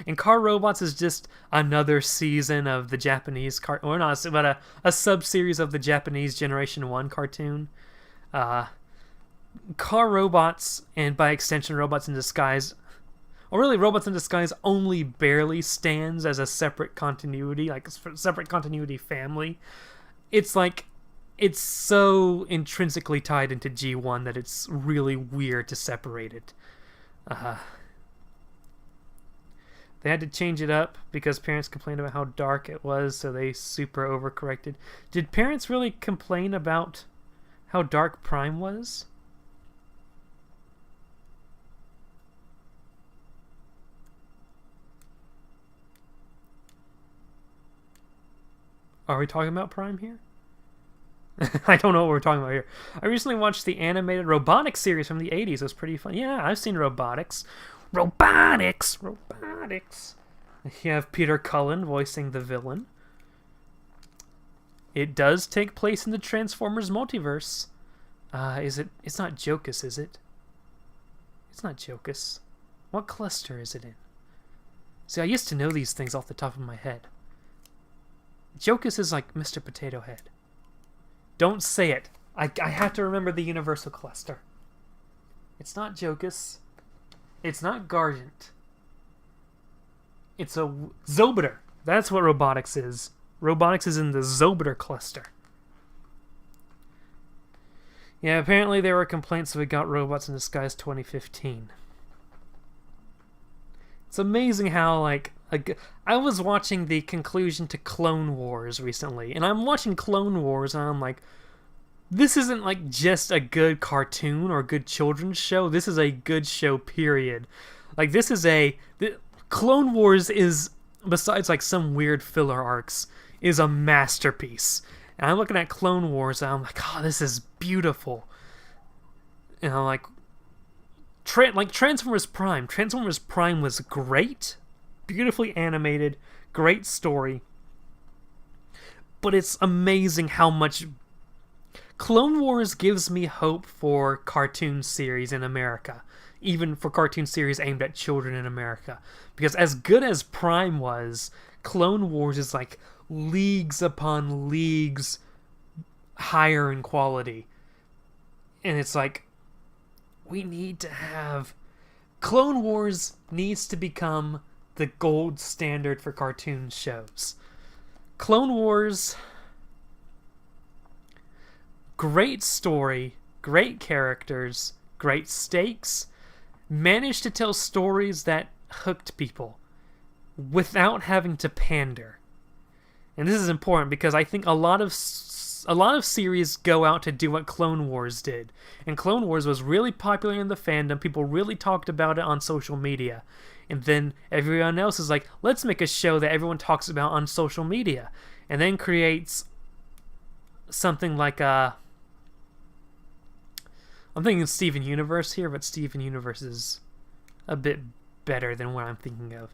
And Car Robots is just another season of the Japanese or not, but a sub-series of the Japanese Generation 1 cartoon. Car Robots, and by extension Robots in Disguise, or really Robots in Disguise only barely stands as a separate continuity, like a separate continuity family. It's like, it's so intrinsically tied into G1 that it's really weird to separate it. They had to change it up because parents complained about how dark it was, so they super overcorrected. Did parents really complain about how dark Prime was? Are we talking about Prime here? I don't know what we're talking about here. I recently watched the animated Robotics series from the 80s. It was pretty fun. Yeah, I've seen Robotics. Robotics! You have Peter Cullen voicing the villain. It does take place in the Transformers multiverse. It's not Jokus, is it? It's not Jokus. What cluster is it in? See, I used to know these things off the top of my head. Jokus is like Mr. Potato Head. Don't say it. I have to remember the Universal cluster. It's not Jokus. It's not Gargant. It's a Zobiter. That's what Robotics is. Robotics is in the Zobiter cluster. Yeah, apparently there were complaints that we got Robots in Disguise 2015. It's amazing how, like, I was watching the conclusion to Clone Wars recently, and I'm watching Clone Wars, and I'm like, this isn't like just a good cartoon or a good children's show. This is a good show, period. Like, this is Clone Wars is, besides like some weird filler arcs, is a masterpiece. And I'm looking at Clone Wars and I'm like, oh, this is beautiful. And I'm like, Transformers Prime. Transformers Prime was great, beautifully animated, great story. But it's amazing how much Clone Wars gives me hope for cartoon series in America, even for cartoon series aimed at children in America. Because as good as Prime was, Clone Wars is like leagues upon leagues higher in quality. And it's like, we need to have Clone Wars needs to become the gold standard for cartoon shows. Clone Wars, great story, great characters, great stakes, managed to tell stories that hooked people without having to pander. And this is important because I think a lot of series go out to do what Clone Wars did. And Clone Wars was really popular in the fandom. People really talked about it on social media. And then everyone else is like, let's make a show that everyone talks about on social media. And then creates something like I'm thinking Steven Universe here, but Steven Universe is a bit better than what I'm thinking of.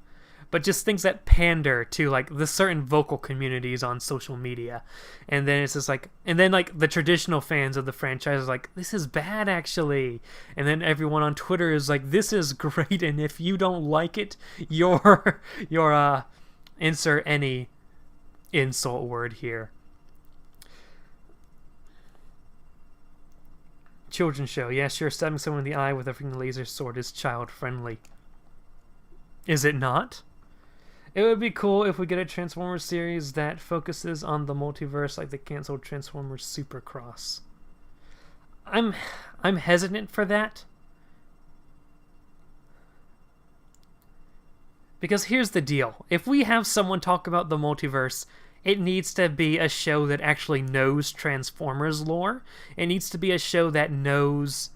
But just things that pander to like the certain vocal communities on social media. And then it's just like, and then like the traditional fans of the franchise is like, this is bad actually. And then everyone on Twitter is like, this is great, and if you don't like it, you're insert any insult word here. Children's show. Yeah, sure, stabbing someone in the eye with a freaking laser sword is child friendly. Is it not? It would be cool if we get a Transformers series that focuses on the multiverse like the canceled Transformers Supercross. I'm hesitant for that. Because here's the deal. If we have someone talk about the multiverse, it needs to be a show that actually knows Transformers lore. It needs to be a show that knows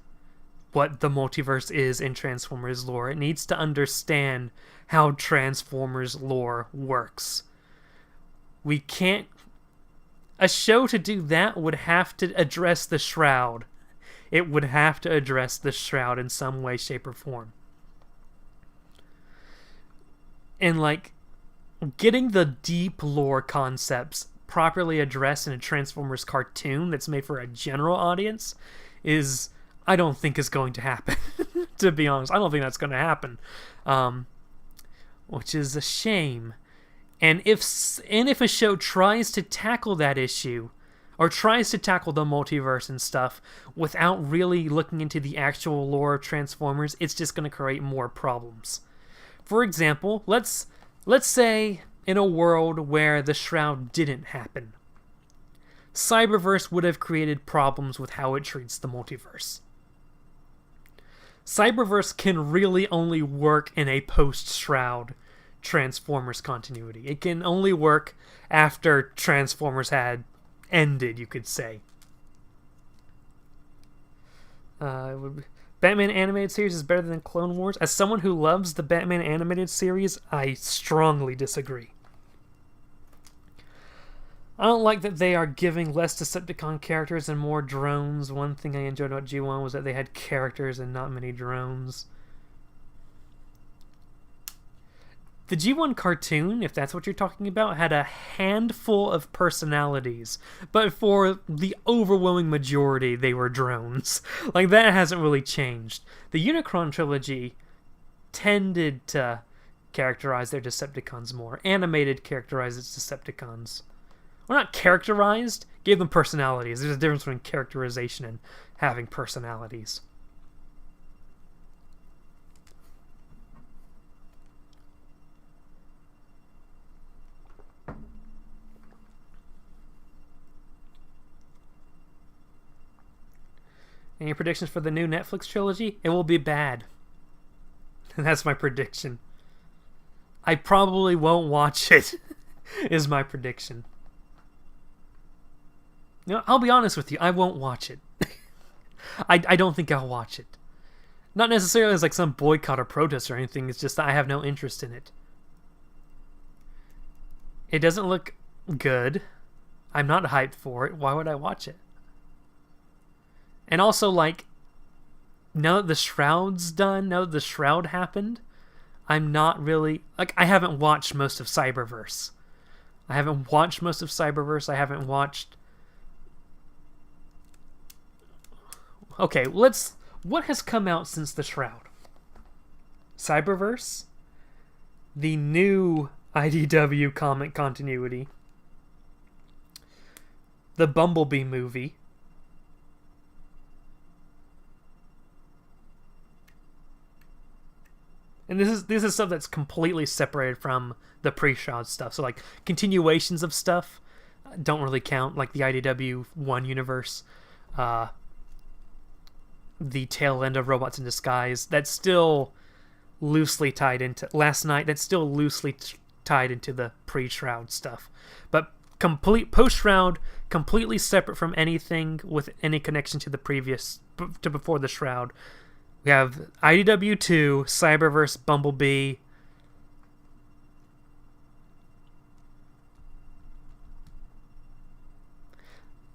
what the multiverse is in Transformers lore. It needs to understand how Transformers lore works. We can't... A show to do that would have to address the Shroud. It would have to address the Shroud in some way, shape, or form. And, like, getting the deep lore concepts properly addressed in a Transformers cartoon that's made for a general audience is... I don't think is going to happen. To be honest, I don't think that's going to happen, which is a shame. And if a show tries to tackle that issue, or tries to tackle the multiverse and stuff without really looking into the actual lore of Transformers, it's just going to create more problems. For example, let's say in a world where the Shroud didn't happen, Cyberverse would have created problems with how it treats the multiverse. Cyberverse can really only work in a post-Shroud Transformers continuity. It can only work after Transformers had ended, you could say. Batman animated series is better than Clone Wars. As someone who loves the Batman animated series, I strongly disagree. I don't like that they are giving less Decepticon characters and more drones. One thing I enjoyed about G1 was that they had characters and not many drones. The G1 cartoon, if that's what you're talking about, had a handful of personalities, but for the overwhelming majority, they were drones. Like, that hasn't really changed. The Unicron trilogy tended to characterize their Decepticons more. Animated characterized its Decepticons. Well, not characterized, gave them personalities. There's a difference between characterization and having personalities. Any predictions for the new Netflix trilogy? It will be bad. That's my prediction. I probably won't watch it, is my prediction. You know, I'll be honest with you, I won't watch it. I don't think I'll watch it. Not necessarily as like some boycott or protest or anything, it's just that I have no interest in it. It doesn't look good. I'm not hyped for it. Why would I watch it? And also, like, now that the Shroud's done, now that the Shroud happened, I'm not really... Like, I haven't watched most of Cyberverse. I haven't watched... Okay, what has come out since the Shroud? Cyberverse, the new IDW comic continuity, the Bumblebee movie, And this is stuff that's completely separated from the pre-Shroud stuff. So like continuations of stuff don't really count, like the IDW 1 universe, the tail end of Robots in Disguise. That's still loosely tied into Last Night. That's still loosely tied into the pre-Shroud stuff, but complete post-Shroud, completely separate from anything with any connection to the previous, to before the Shroud. We have IDW 2, Cyberverse, Bumblebee.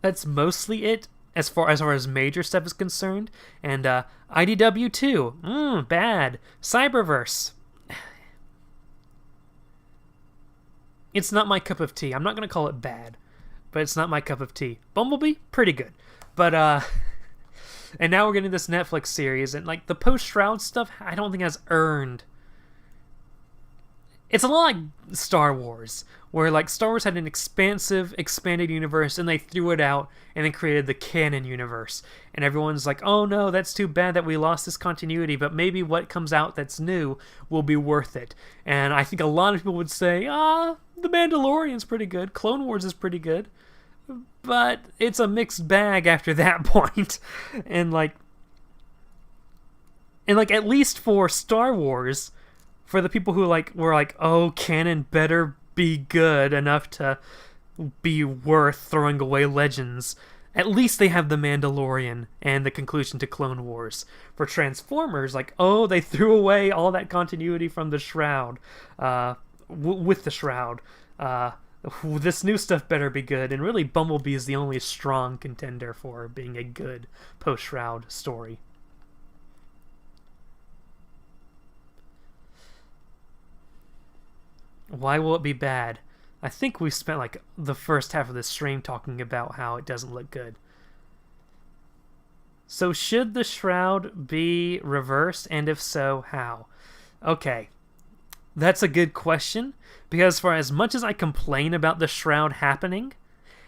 That's mostly it as far as major stuff is concerned. And IDW 2, bad. Cyberverse. It's not my cup of tea. I'm not going to call it bad, but it's not my cup of tea. Bumblebee, pretty good. But and now we're getting this Netflix series, and like the post-Shroud stuff, I don't think has earned. It's a lot like Star Wars, where like Star Wars had an expansive, expanded universe, and they threw it out and then created the canon universe. And everyone's like, oh no, that's too bad that we lost this continuity, but maybe what comes out that's new will be worth it. And I think a lot of people would say, The Mandalorian's pretty good, Clone Wars is pretty good, but it's a mixed bag after that point. And like at least for Star Wars, for the people who like were like, oh, canon better be good enough to be worth throwing away Legends, at least they have The Mandalorian and the conclusion to Clone Wars. For Transformers, like, oh, they threw away all that continuity from the Shroud, with the Shroud. This new stuff better be good, and really Bumblebee is the only strong contender for being a good post-Shroud story. Why will it be bad? I think we spent like the first half of this stream talking about how it doesn't look good. So should the Shroud be reversed, and if so, how? Okay, that's a good question, because for as much as I complain about the Shroud happening,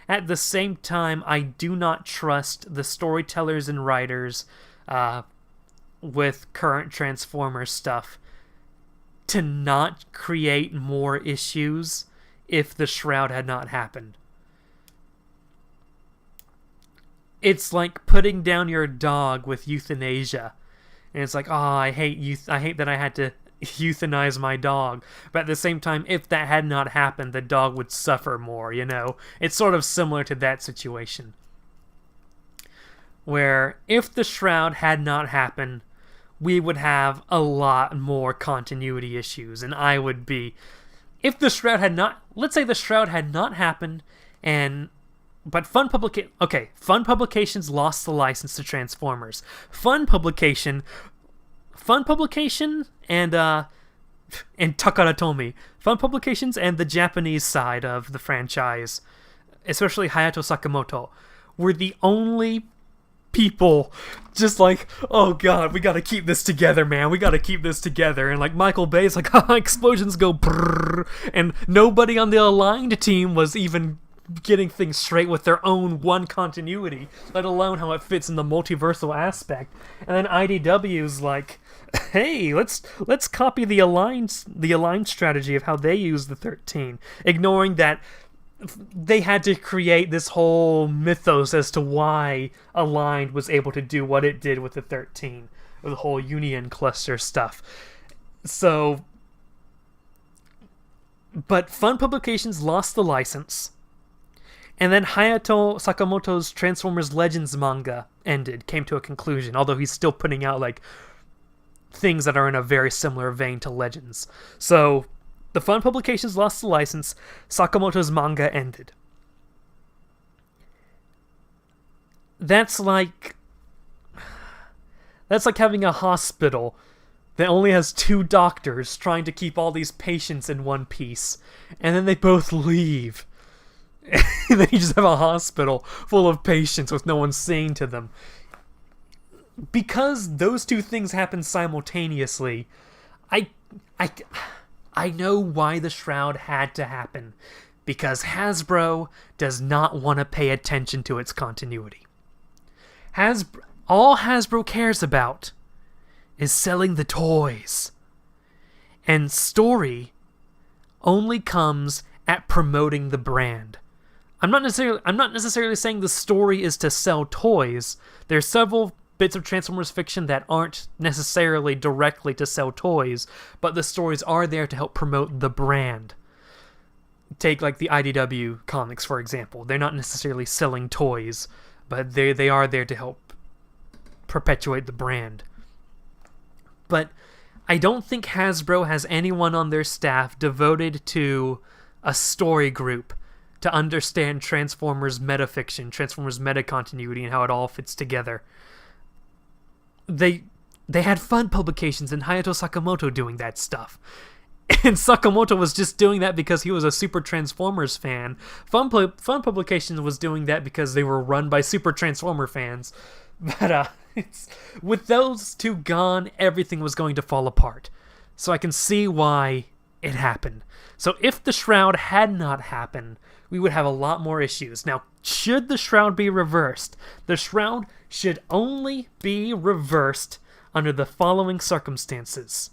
at the same time I do not trust the storytellers and writers with current Transformers stuff to not create more issues if the Shroud had not happened. It's like putting down your dog with euthanasia. And it's like, oh, I hate that I had to euthanize my dog. But at the same time, if that had not happened, the dog would suffer more, you know? It's sort of similar to that situation. Where if the Shroud had not happened, we would have a lot more continuity issues, and I would be... If the Shroud had not... Let's say the Shroud had not happened, but Fun Publications lost the license to Transformers. Fun Publication and Takara Tomy. Fun Publications and the Japanese side of the franchise, especially Hayato Sakamoto, were the only people just like, oh god, we gotta keep this together, man, we gotta keep this together. And like Michael Bay's like, explosions go brrr, and nobody on the aligned team was even getting things straight with their own one continuity, let alone how it fits in the multiversal aspect. And then IDW's like, hey, let's copy the aligned strategy of how they use the 13, ignoring that they had to create this whole mythos as to why Aligned was able to do what it did with the 13, with the whole Union cluster stuff. So, but Fun Publications lost the license, and then Hayato Sakamoto's Transformers Legends manga came to a conclusion, although he's still putting out like things that are in a very similar vein to Legends. So the Fun Publications lost the license, Sakamoto's manga ended. That's like having a hospital that only has 2 doctors trying to keep all these patients in one piece, and then they both leave. And then you just have a hospital full of patients with no one seeing to them. Because those 2 things happen simultaneously, I know why the Shroud had to happen, because Hasbro does not want to pay attention to its continuity. All Hasbro cares about is selling the toys. And story only comes at promoting the brand. I'm not necessarily saying the story is to sell toys. There's several bits of Transformers fiction that aren't necessarily directly to sell toys, but the stories are there to help promote the brand. Take like the IDW comics, for example. They're not necessarily selling toys, but they are there to help perpetuate the brand. But I don't think Hasbro has anyone on their staff devoted to a story group to understand Transformers metafiction, Transformers meta continuity, and how it all fits together. They had fun publications and Hayato Sakamoto doing that stuff. And Sakamoto was just doing that because he was a Super Transformers fan. Fun Publications was doing that because they were run by Super Transformer fans. But with those two gone, everything was going to fall apart. So I can see why it happened. So if the Shroud had not happened, we would have a lot more issues. Now, should the Shroud be reversed? The Shroud should only be reversed under the following circumstances.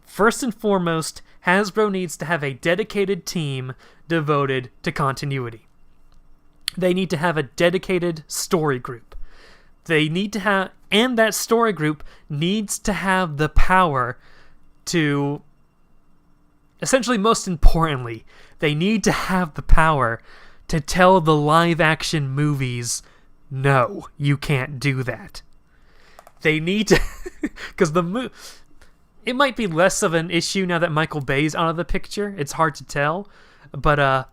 First and foremost, Hasbro needs to have a dedicated team devoted to continuity. They need to have a dedicated story group. They need to have, and that story group needs to have the power to, essentially, most importantly, they need to have the power to tell the live-action movies, no, you can't do that. They need to, because it might be less of an issue now that Michael Bay's out of the picture. It's hard to tell, but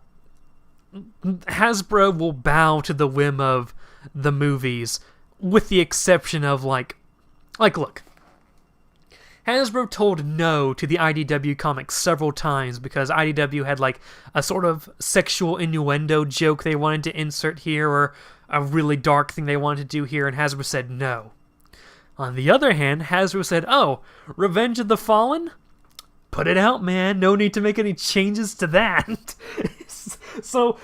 Hasbro will bow to the whim of the movies, with the exception of like look, Hasbro told no to the IDW comics several times because IDW had like a sort of sexual innuendo joke they wanted to insert here, or a really dark thing they wanted to do here, and Hasbro said no. On the other hand, Hasbro said, oh, Revenge of the Fallen? Put it out, man. No need to make any changes to that. So,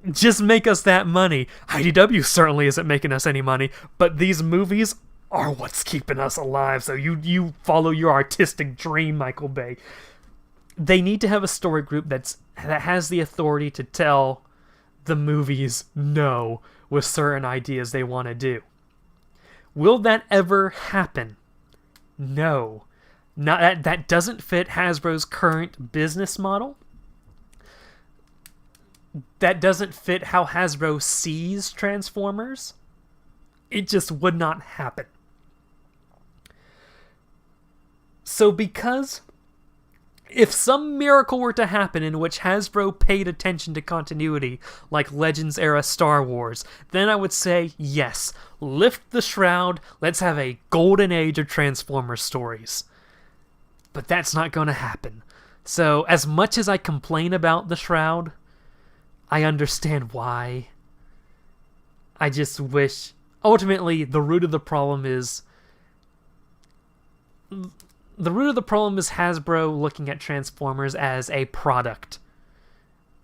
just make us that money. IDW certainly isn't making us any money, but these movies are what's keeping us alive, so you follow your artistic dream, Michael Bay. They need to have a story group that has the authority to tell the movies no with certain ideas they want to do. Will that ever happen? No. That doesn't fit Hasbro's current business model. That doesn't fit how Hasbro sees Transformers. It just would not happen. So because if some miracle were to happen in which Hasbro paid attention to continuity, like Legends era Star Wars, then I would say, yes, lift the Shroud, let's have a golden age of Transformers stories. But that's not going to happen. So as much as I complain about the Shroud, I understand why. I just wish, ultimately, the root of the problem is Hasbro looking at Transformers as a product,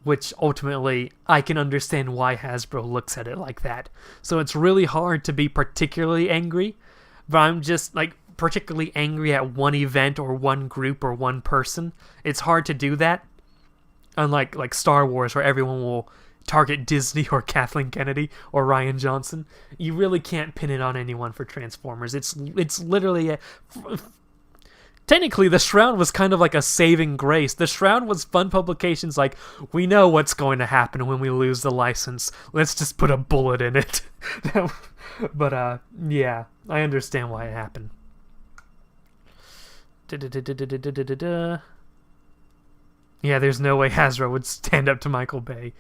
which ultimately I can understand why Hasbro looks at it like that. So it's really hard to be particularly angry, but I'm just like particularly angry at one event or one group or one person. It's hard to do that. Unlike like Star Wars, where everyone will target Disney or Kathleen Kennedy or Rian Johnson, you really can't pin it on anyone for Transformers. It's literally technically, the Shroud was kind of like a saving grace. The Shroud was Fun Publications like, we know what's going to happen when we lose the license. Let's just put a bullet in it. But, yeah, I understand why it happened. Yeah, there's no way Hasbro would stand up to Michael Bay.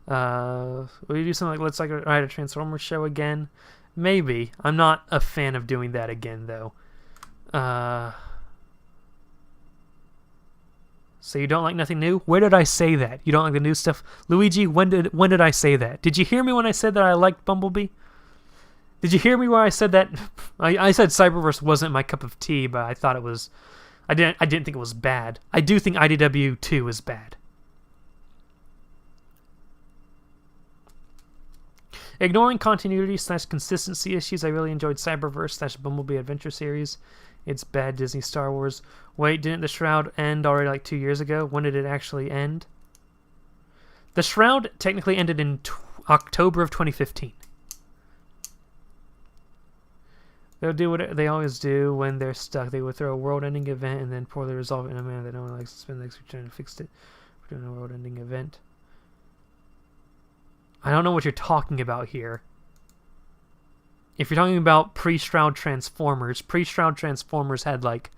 Will you do something like, let's like write a Transformers show again? Maybe. I'm not a fan of doing that again, though. So you don't like nothing new? Where did I say that? You don't like the new stuff? Luigi, when did I say that? Did you hear me when I said that I liked Bumblebee? Did you hear me where I said that? I said Cyberverse wasn't my cup of tea, but I thought it was... I didn't think it was bad. I do think IDW 2 is bad. Ignoring continuity / consistency issues, I really enjoyed Cyberverse / Bumblebee Adventure series. It's bad Disney Star Wars. Wait, didn't the Shroud end already like 2 years ago? When did it actually end? The Shroud technically ended in October of 2015. They'll do what they always do when they're stuck. They would throw a world-ending event and then poorly resolve it in a manner that no one likes to spend the next week trying to fix it. We're doing a world-ending event. I don't know what you're talking about here. If you're talking about pre-Shroud Transformers, pre-Shroud Transformers had like...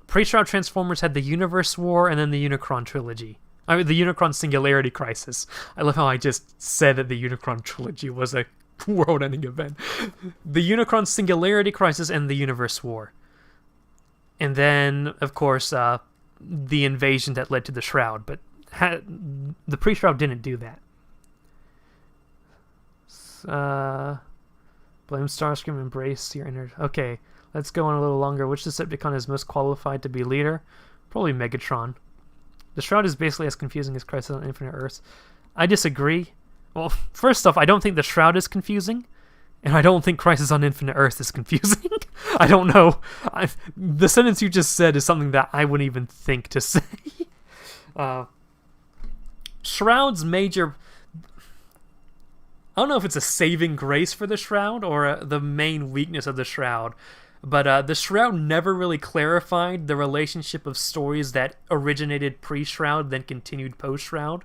Pre-Shroud Transformers had the Universe War and then the Unicron Trilogy. I mean, the Unicron Singularity Crisis. I love how I just said that the Unicron Trilogy was a world-ending event. The Unicron Singularity Crisis and the Universe War. And then, of course, the invasion that led to the Shroud. But the pre-Shroud didn't do that. Blame Starscream, embrace your inner... Okay, let's go on a little longer. Which Decepticon is most qualified to be leader? Probably Megatron. The Shroud is basically as confusing as Crisis on Infinite Earths. I disagree. Well, first off, I don't think the Shroud is confusing, and I don't think Crisis on Infinite Earths is confusing. I don't know. The sentence you just said is something that I wouldn't even think to say. Shroud's major... I don't know if it's a saving grace for the Shroud or the main weakness of the Shroud, but the Shroud never really clarified the relationship of stories that originated pre-Shroud then continued post-Shroud.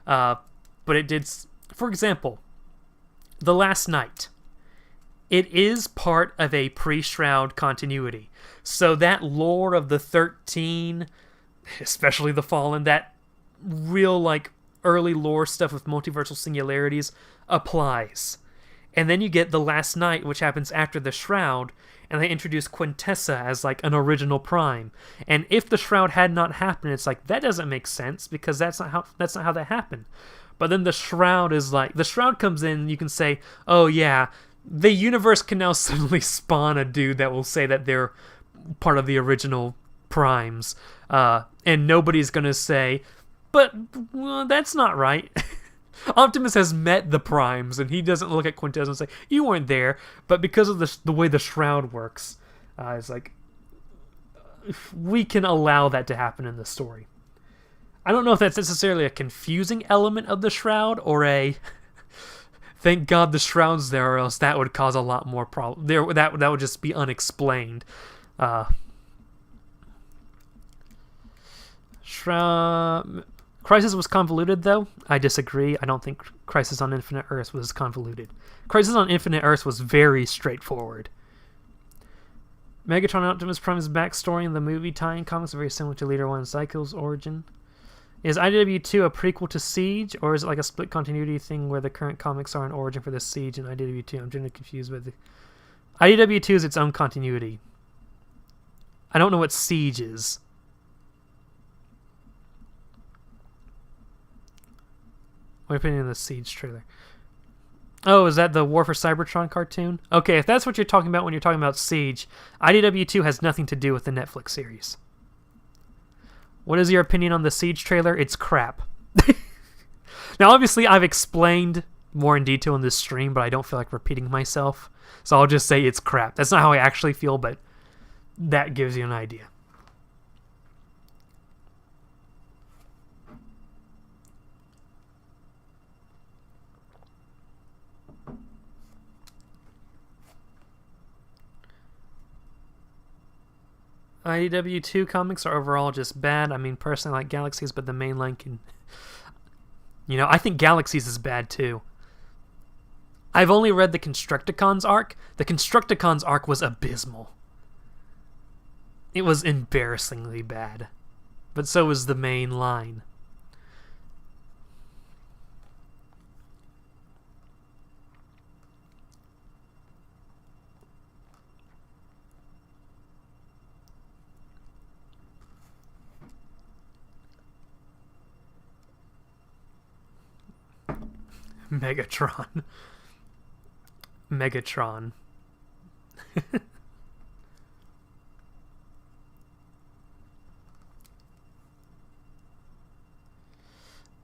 But it did... For example, The Last Knight. It is part of a pre-Shroud continuity. So that lore of the 13, especially the Fallen, that real like early lore stuff with multiversal singularities applies. And then you get The Last Knight, which happens after the Shroud, and they introduce Quintessa as like an original Prime. And if the Shroud had not happened, it's like that doesn't make sense because that's not how that happened. But then the Shroud is like, the Shroud comes in and you can say, oh yeah, the universe can now suddenly spawn a dude that will say that they're part of the original Primes. And nobody's going to say, but well, that's not right. Optimus has met the Primes and he doesn't look at Quintessa and say, you weren't there. But because of the way the Shroud works, it's like, we can allow that to happen in the story. I don't know if that's necessarily a confusing element of the Shroud or a thank God the Shroud's there or else that would cause a lot more problem. That would just be unexplained. Shroud... Crisis was convoluted, though. I disagree. I don't think Crisis on Infinite Earths was convoluted. Crisis on Infinite Earths was very straightforward. Megatron Optimus Prime's backstory in the movie tie-in comics are very similar to Leader 1 Cycle's origin. Is IDW2 a prequel to Siege, or is it like a split continuity thing where the current comics are an origin for the Siege and IDW2? I'm generally confused with the... IDW2 is its own continuity. I don't know what Siege is. What opinion of the Siege trailer? Oh, is that the War for Cybertron cartoon? Okay, if that's what you're talking about when you're talking about Siege, IDW2 has nothing to do with the Netflix series. What is your opinion on the Siege trailer? It's crap. Now, obviously, I've explained more in detail in this stream, but I don't feel like repeating myself. So I'll just say it's crap. That's not how I actually feel, but that gives you an idea. IDW2 comics are overall just bad. I mean, personally, I like Galaxies, but the main line can... You know, I think Galaxies is bad, too. I've only read the Constructicons arc. The Constructicons arc was abysmal. It was embarrassingly bad. But so was the main line. Megatron. Megatron.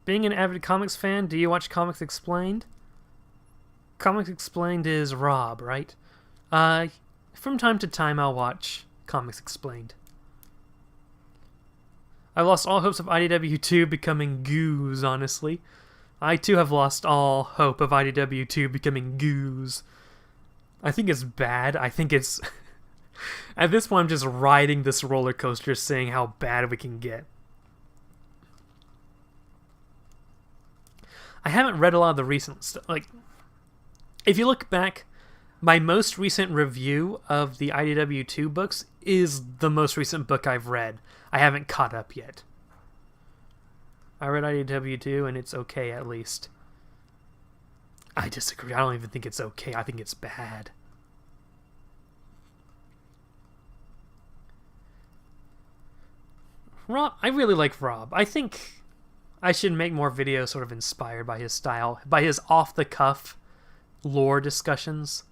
Being an avid comics fan, do you watch Comics Explained? Comics Explained is Rob, right? From time to time, I'll watch Comics Explained. I lost all hopes of IDW2 becoming Goose, honestly. I too have lost all hope of IDW2 becoming Goose. I think it's bad. I think it's... At this point, I'm just riding this roller coaster, seeing how bad we can get. I haven't read a lot of the recent stuff. Like, if you look back, my most recent review of the IDW2 books is the most recent book I've read. I haven't caught up yet. I read IDW2 and it's okay, at least. I disagree. I don't even think it's okay. I think it's bad. Rob, I really like Rob. I think I should make more videos sort of inspired by his style, by his off-the-cuff lore discussions.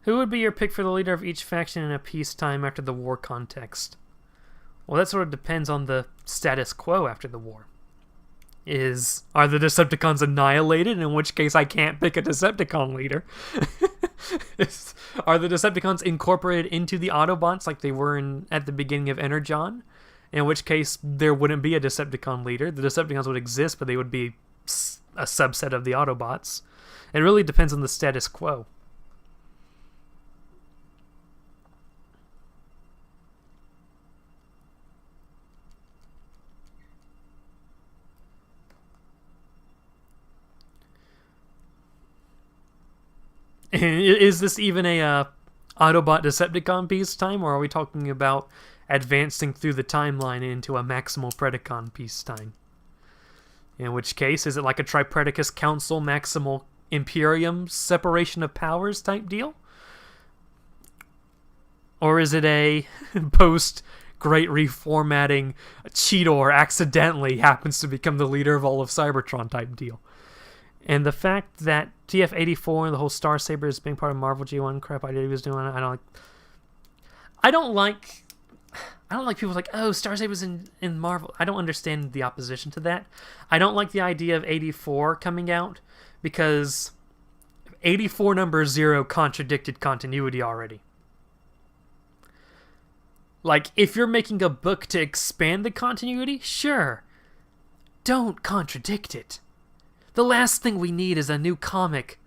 Who would be your pick for the leader of each faction in a peacetime after the war context? Well, that sort of depends on the status quo after the war. Are the Decepticons annihilated, in which case I can't pick a Decepticon leader? Are the Decepticons incorporated into the Autobots like they were at the beginning of Energon? In which case there wouldn't be a Decepticon leader. The Decepticons would exist, but they would be a subset of the Autobots. It really depends on the status quo. Is this even a Autobot Decepticon peacetime, or are we talking about advancing through the timeline into a Maximal Predacon peacetime? In which case, is it like a Tripredacus Council Maximal Imperium separation of powers type deal? Or is it a post-Great Reformatting Cheetor accidentally happens to become the leader of all of Cybertron type deal? And the fact that TF-84 and the whole Star Saber is being part of Marvel G1 crap IDW was doing, I don't like people like, oh, Star Saber's in Marvel. I don't understand the opposition to that. I don't like the idea of 84 coming out because 84 number 0 contradicted continuity already. Like, if you're making a book to expand the continuity, sure. Don't contradict it. The last thing we need is a new comic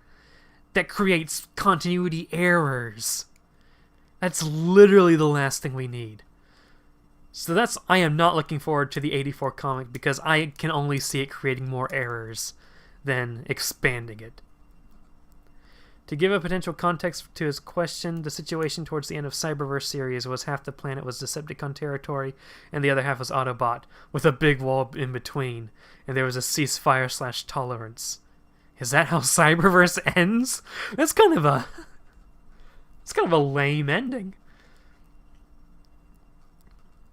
that creates continuity errors. That's literally the last thing we need. So I am not looking forward to the 84 comic because I can only see it creating more errors than expanding it. To give a potential context to his question, the situation towards the end of Cyberverse series was half the planet was Decepticon territory, and the other half was Autobot, with a big wall in between, and there was a ceasefire/tolerance. Is that how Cyberverse ends? That's kind of a lame ending.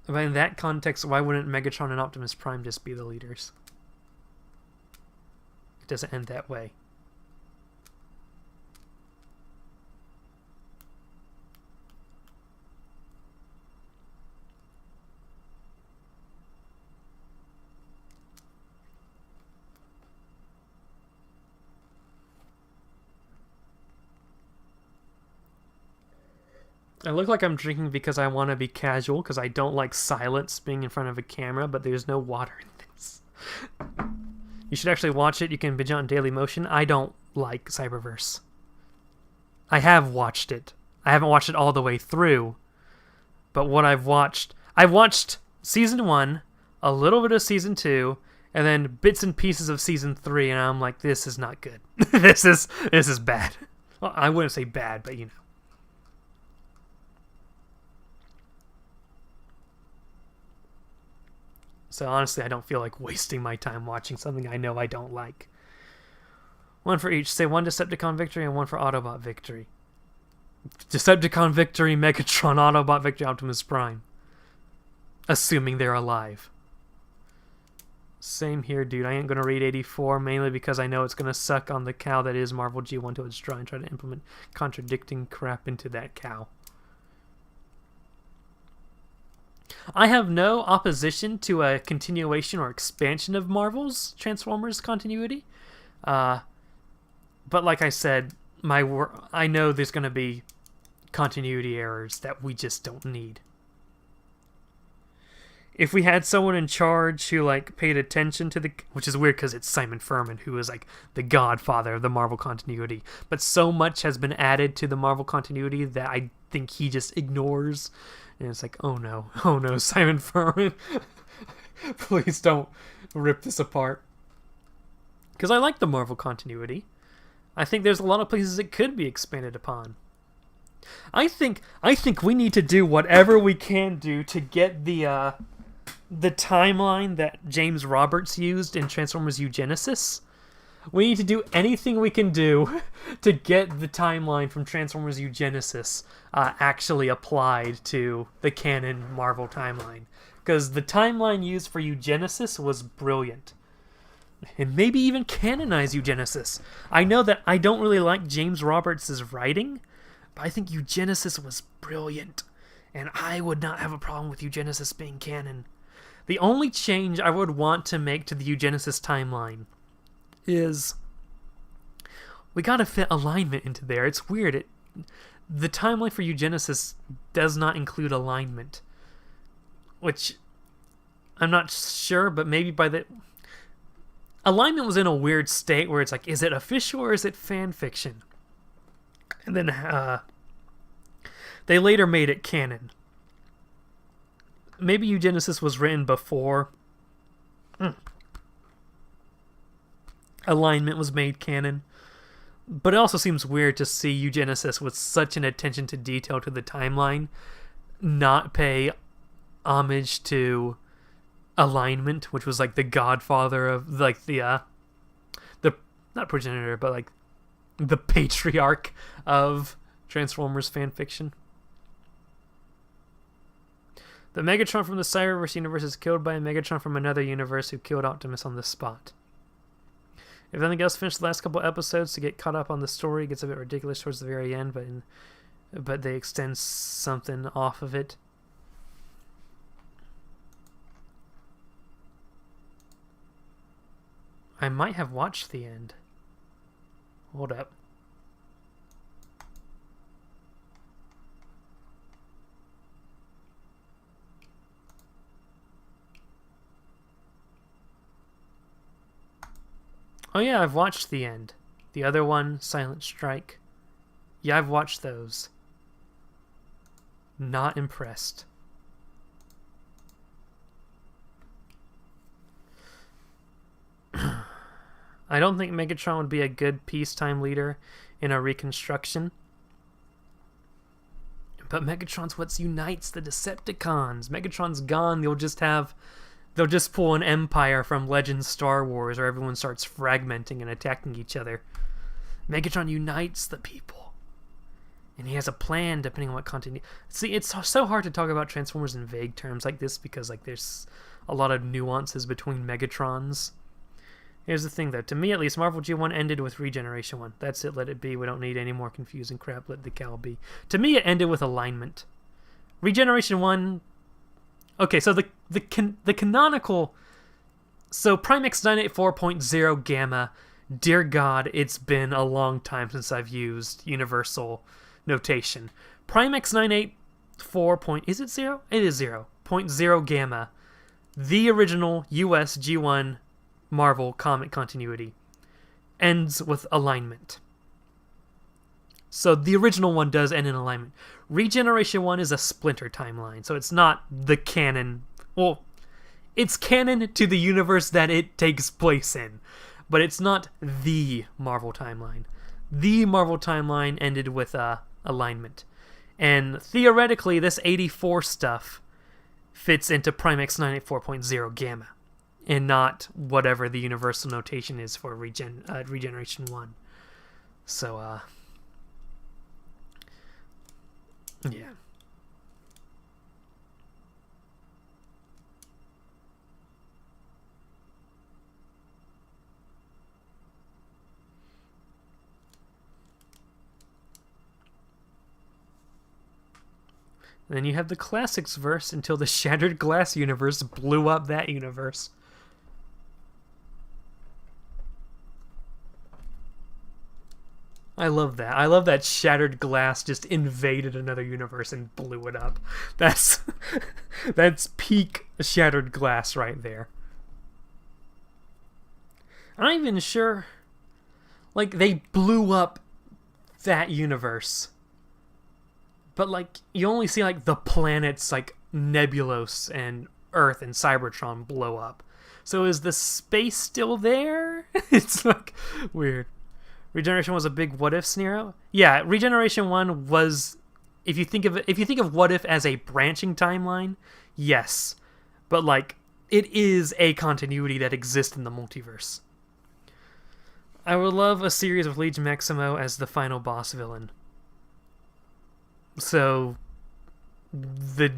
But in that context, why wouldn't Megatron and Optimus Prime just be the leaders? It doesn't end that way. I look like I'm drinking because I want to be casual, because I don't like silence being in front of a camera, but there's no water in this. You should actually watch it. You can binge it on Daily Motion. I don't like Cyberverse. I have watched it. I haven't watched it all the way through, but what I've watched Season 1, a little bit of Season 2, and then bits and pieces of Season 3, and I'm like, this is not good. This is bad. Well, I wouldn't say bad, but you know. So honestly, I don't feel like wasting my time watching something I know I don't like. One for each. Say one Decepticon victory and one for Autobot victory. Decepticon victory, Megatron, Autobot victory, Optimus Prime. Assuming they're alive. Same here, dude. I ain't going to read 84, mainly because I know it's going to suck on the cow that is Marvel G1 till it's dry and try to implement contradicting crap into that cow. I have no opposition to a continuation or expansion of Marvel's Transformers continuity. But like I said, I know there's going to be continuity errors that we just don't need. If we had someone in charge who like paid attention to which is weird because it's Simon Furman, who is like the godfather of the Marvel continuity, but so much has been added to the Marvel continuity that I think he just ignores, and it's like, oh no, Simon Furman, please don't rip this apart. Because I like the Marvel continuity. I think there's a lot of places it could be expanded upon. I think we need to do whatever we can do to get the timeline that James Roberts used in Transformers Eugenesis. We need to do anything we can do to get the timeline from Transformers Eugenesis actually applied to the canon Marvel timeline. Because the timeline used for Eugenesis was brilliant. And maybe even canonize Eugenesis. I know that I don't really like James Roberts' writing, but I think Eugenesis was brilliant. And I would not have a problem with Eugenesis being canon. The only change I would want to make to the Eugenesis timeline is we gotta fit alignment into there. It's weird. The timeline for Eugenesis does not include alignment, which I'm not sure, but maybe by the alignment was in a weird state where it's like, is it official or is it fan fiction? And then they later made it canon. Maybe Eugenesis was written before alignment was made canon. But it also seems weird to see Eugenesis with such an attention to detail to the timeline not pay homage to alignment, which was like the godfather of like the not progenitor, but like the patriarch of Transformers fanfiction. The Megatron from the Cyberverse universe is killed by a Megatron from another universe who killed Optimus on the spot. If nothing else, finish the last couple episodes to get caught up on the story. It gets a bit ridiculous towards the very end, but they extend something off of it. I might have watched the end. Hold up. Oh yeah, I've watched the end. The other one, Silent Strike. Yeah, I've watched those. Not impressed. I don't think Megatron would be a good peacetime leader in a reconstruction. But Megatron's what unites the Decepticons. Megatron's gone, they'll just pull an Empire from Legends Star Wars where everyone starts fragmenting and attacking each other. Megatron unites the people. And he has a plan depending on what continuity. See, it's so hard to talk about Transformers in vague terms like this because like there's a lot of nuances between Megatrons. Here's the thing though, to me at least, Marvel G1 ended with Regeneration 1. That's it, let it be. We don't need any more confusing crap, let the cow be. To me it ended with alignment. Regeneration 1... Okay, so the canonical... So Primex 984.0 Gamma, dear God, it's been a long time since I've used universal notation. Primex 984. Is it 0? It is 0. 0.0 Gamma, the original US G1 Marvel comic continuity, ends with alignment. So the original one does end in alignment. Regeneration 1 is a splinter timeline, so it's not the canon. Well, it's canon to the universe that it takes place in, but it's not the Marvel timeline. The Marvel timeline ended with alignment. And theoretically, this 84 stuff fits into Primex 984.0 Gamma, and not whatever the universal notation is for Regeneration 1. So, yeah. And then you have the Classics verse until the Shattered Glass universe blew up that universe. I love that. I love that shattered glass just invaded another universe and blew it up. That's that's peak shattered glass right there. I'm not even sure. Like, they blew up that universe. But, like, you only see, like, the planets, like, Nebulos and Earth and Cybertron blow up. So is the space still there? It's, like, weird. Regeneration was a big what if scenario. Yeah, Regeneration 1 was, if you think of what if as a branching timeline, yes. But, like, it is a continuity that exists in the multiverse. I would love a series with Legion Maximo as the final boss villain. So, the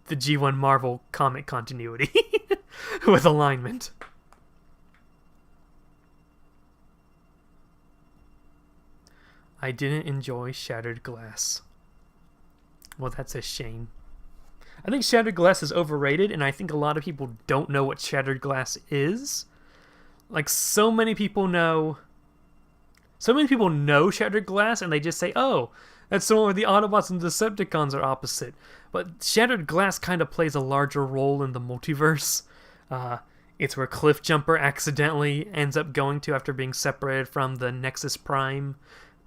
G1 Marvel comic continuity with alignment. I didn't enjoy Shattered Glass. Well, that's a shame. I think Shattered Glass is overrated, and I think a lot of people don't know what Shattered Glass is. Like, so many people know Shattered Glass, and they just say, oh, that's the one where the Autobots and Decepticons are opposite. But Shattered Glass kind of plays a larger role in the multiverse. It's where Cliffjumper accidentally ends up going to after being separated from the Nexus Prime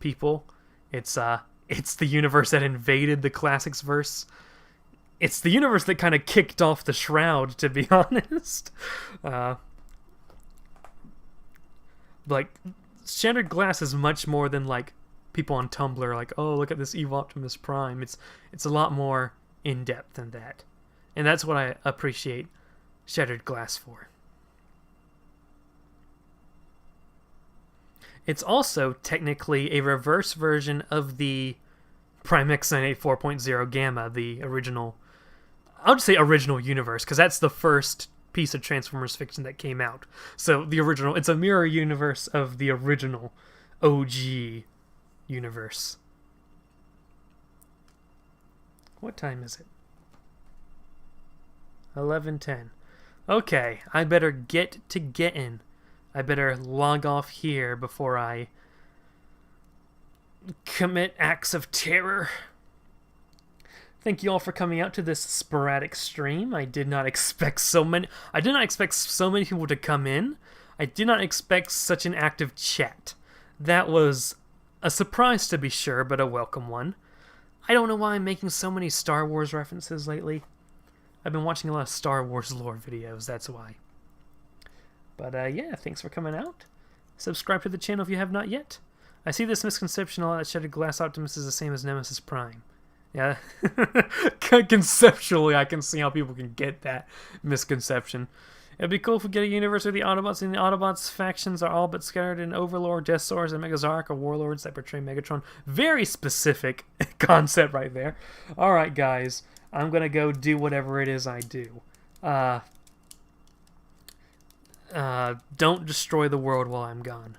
people. It's the universe that invaded the Classics verse. It's the universe that kind of kicked off the Shroud, to be honest. Like, Shattered Glass is much more than, like, people on Tumblr like, oh, look at this evil Optimus Prime. It's a lot more in-depth than that. And that's what I appreciate Shattered Glass for. It's also technically a reverse version of the Prime X98 4.0 Gamma, the original, I'll just say original universe, because that's the first piece of Transformers fiction that came out. So the original, it's a mirror universe of the original OG universe. What time is it? 11:10. Okay, I better get to getting. I better log off here before I commit acts of terror. Thank you all for coming out to this sporadic stream. I did not expect so many people to come in. I did not expect such an active chat. That was a surprise, to be sure, but a welcome one. I don't know why I'm making so many Star Wars references lately. I've been watching a lot of Star Wars lore videos, that's why. But yeah, thanks for coming out. Subscribe to the channel if you have not yet. I see this misconception a lot that Shattered Glass Optimus is the same as Nemesis Prime. Yeah, conceptually I can see how people can get that misconception. It'd be cool if we get a universe where the Autobots and the Autobots factions are all but scattered in Overlord, Death Swords, and Megazark or Warlords that portray Megatron. Very specific concept right there. Alright guys, I'm gonna go do whatever it is I do. Don't destroy the world while I'm gone.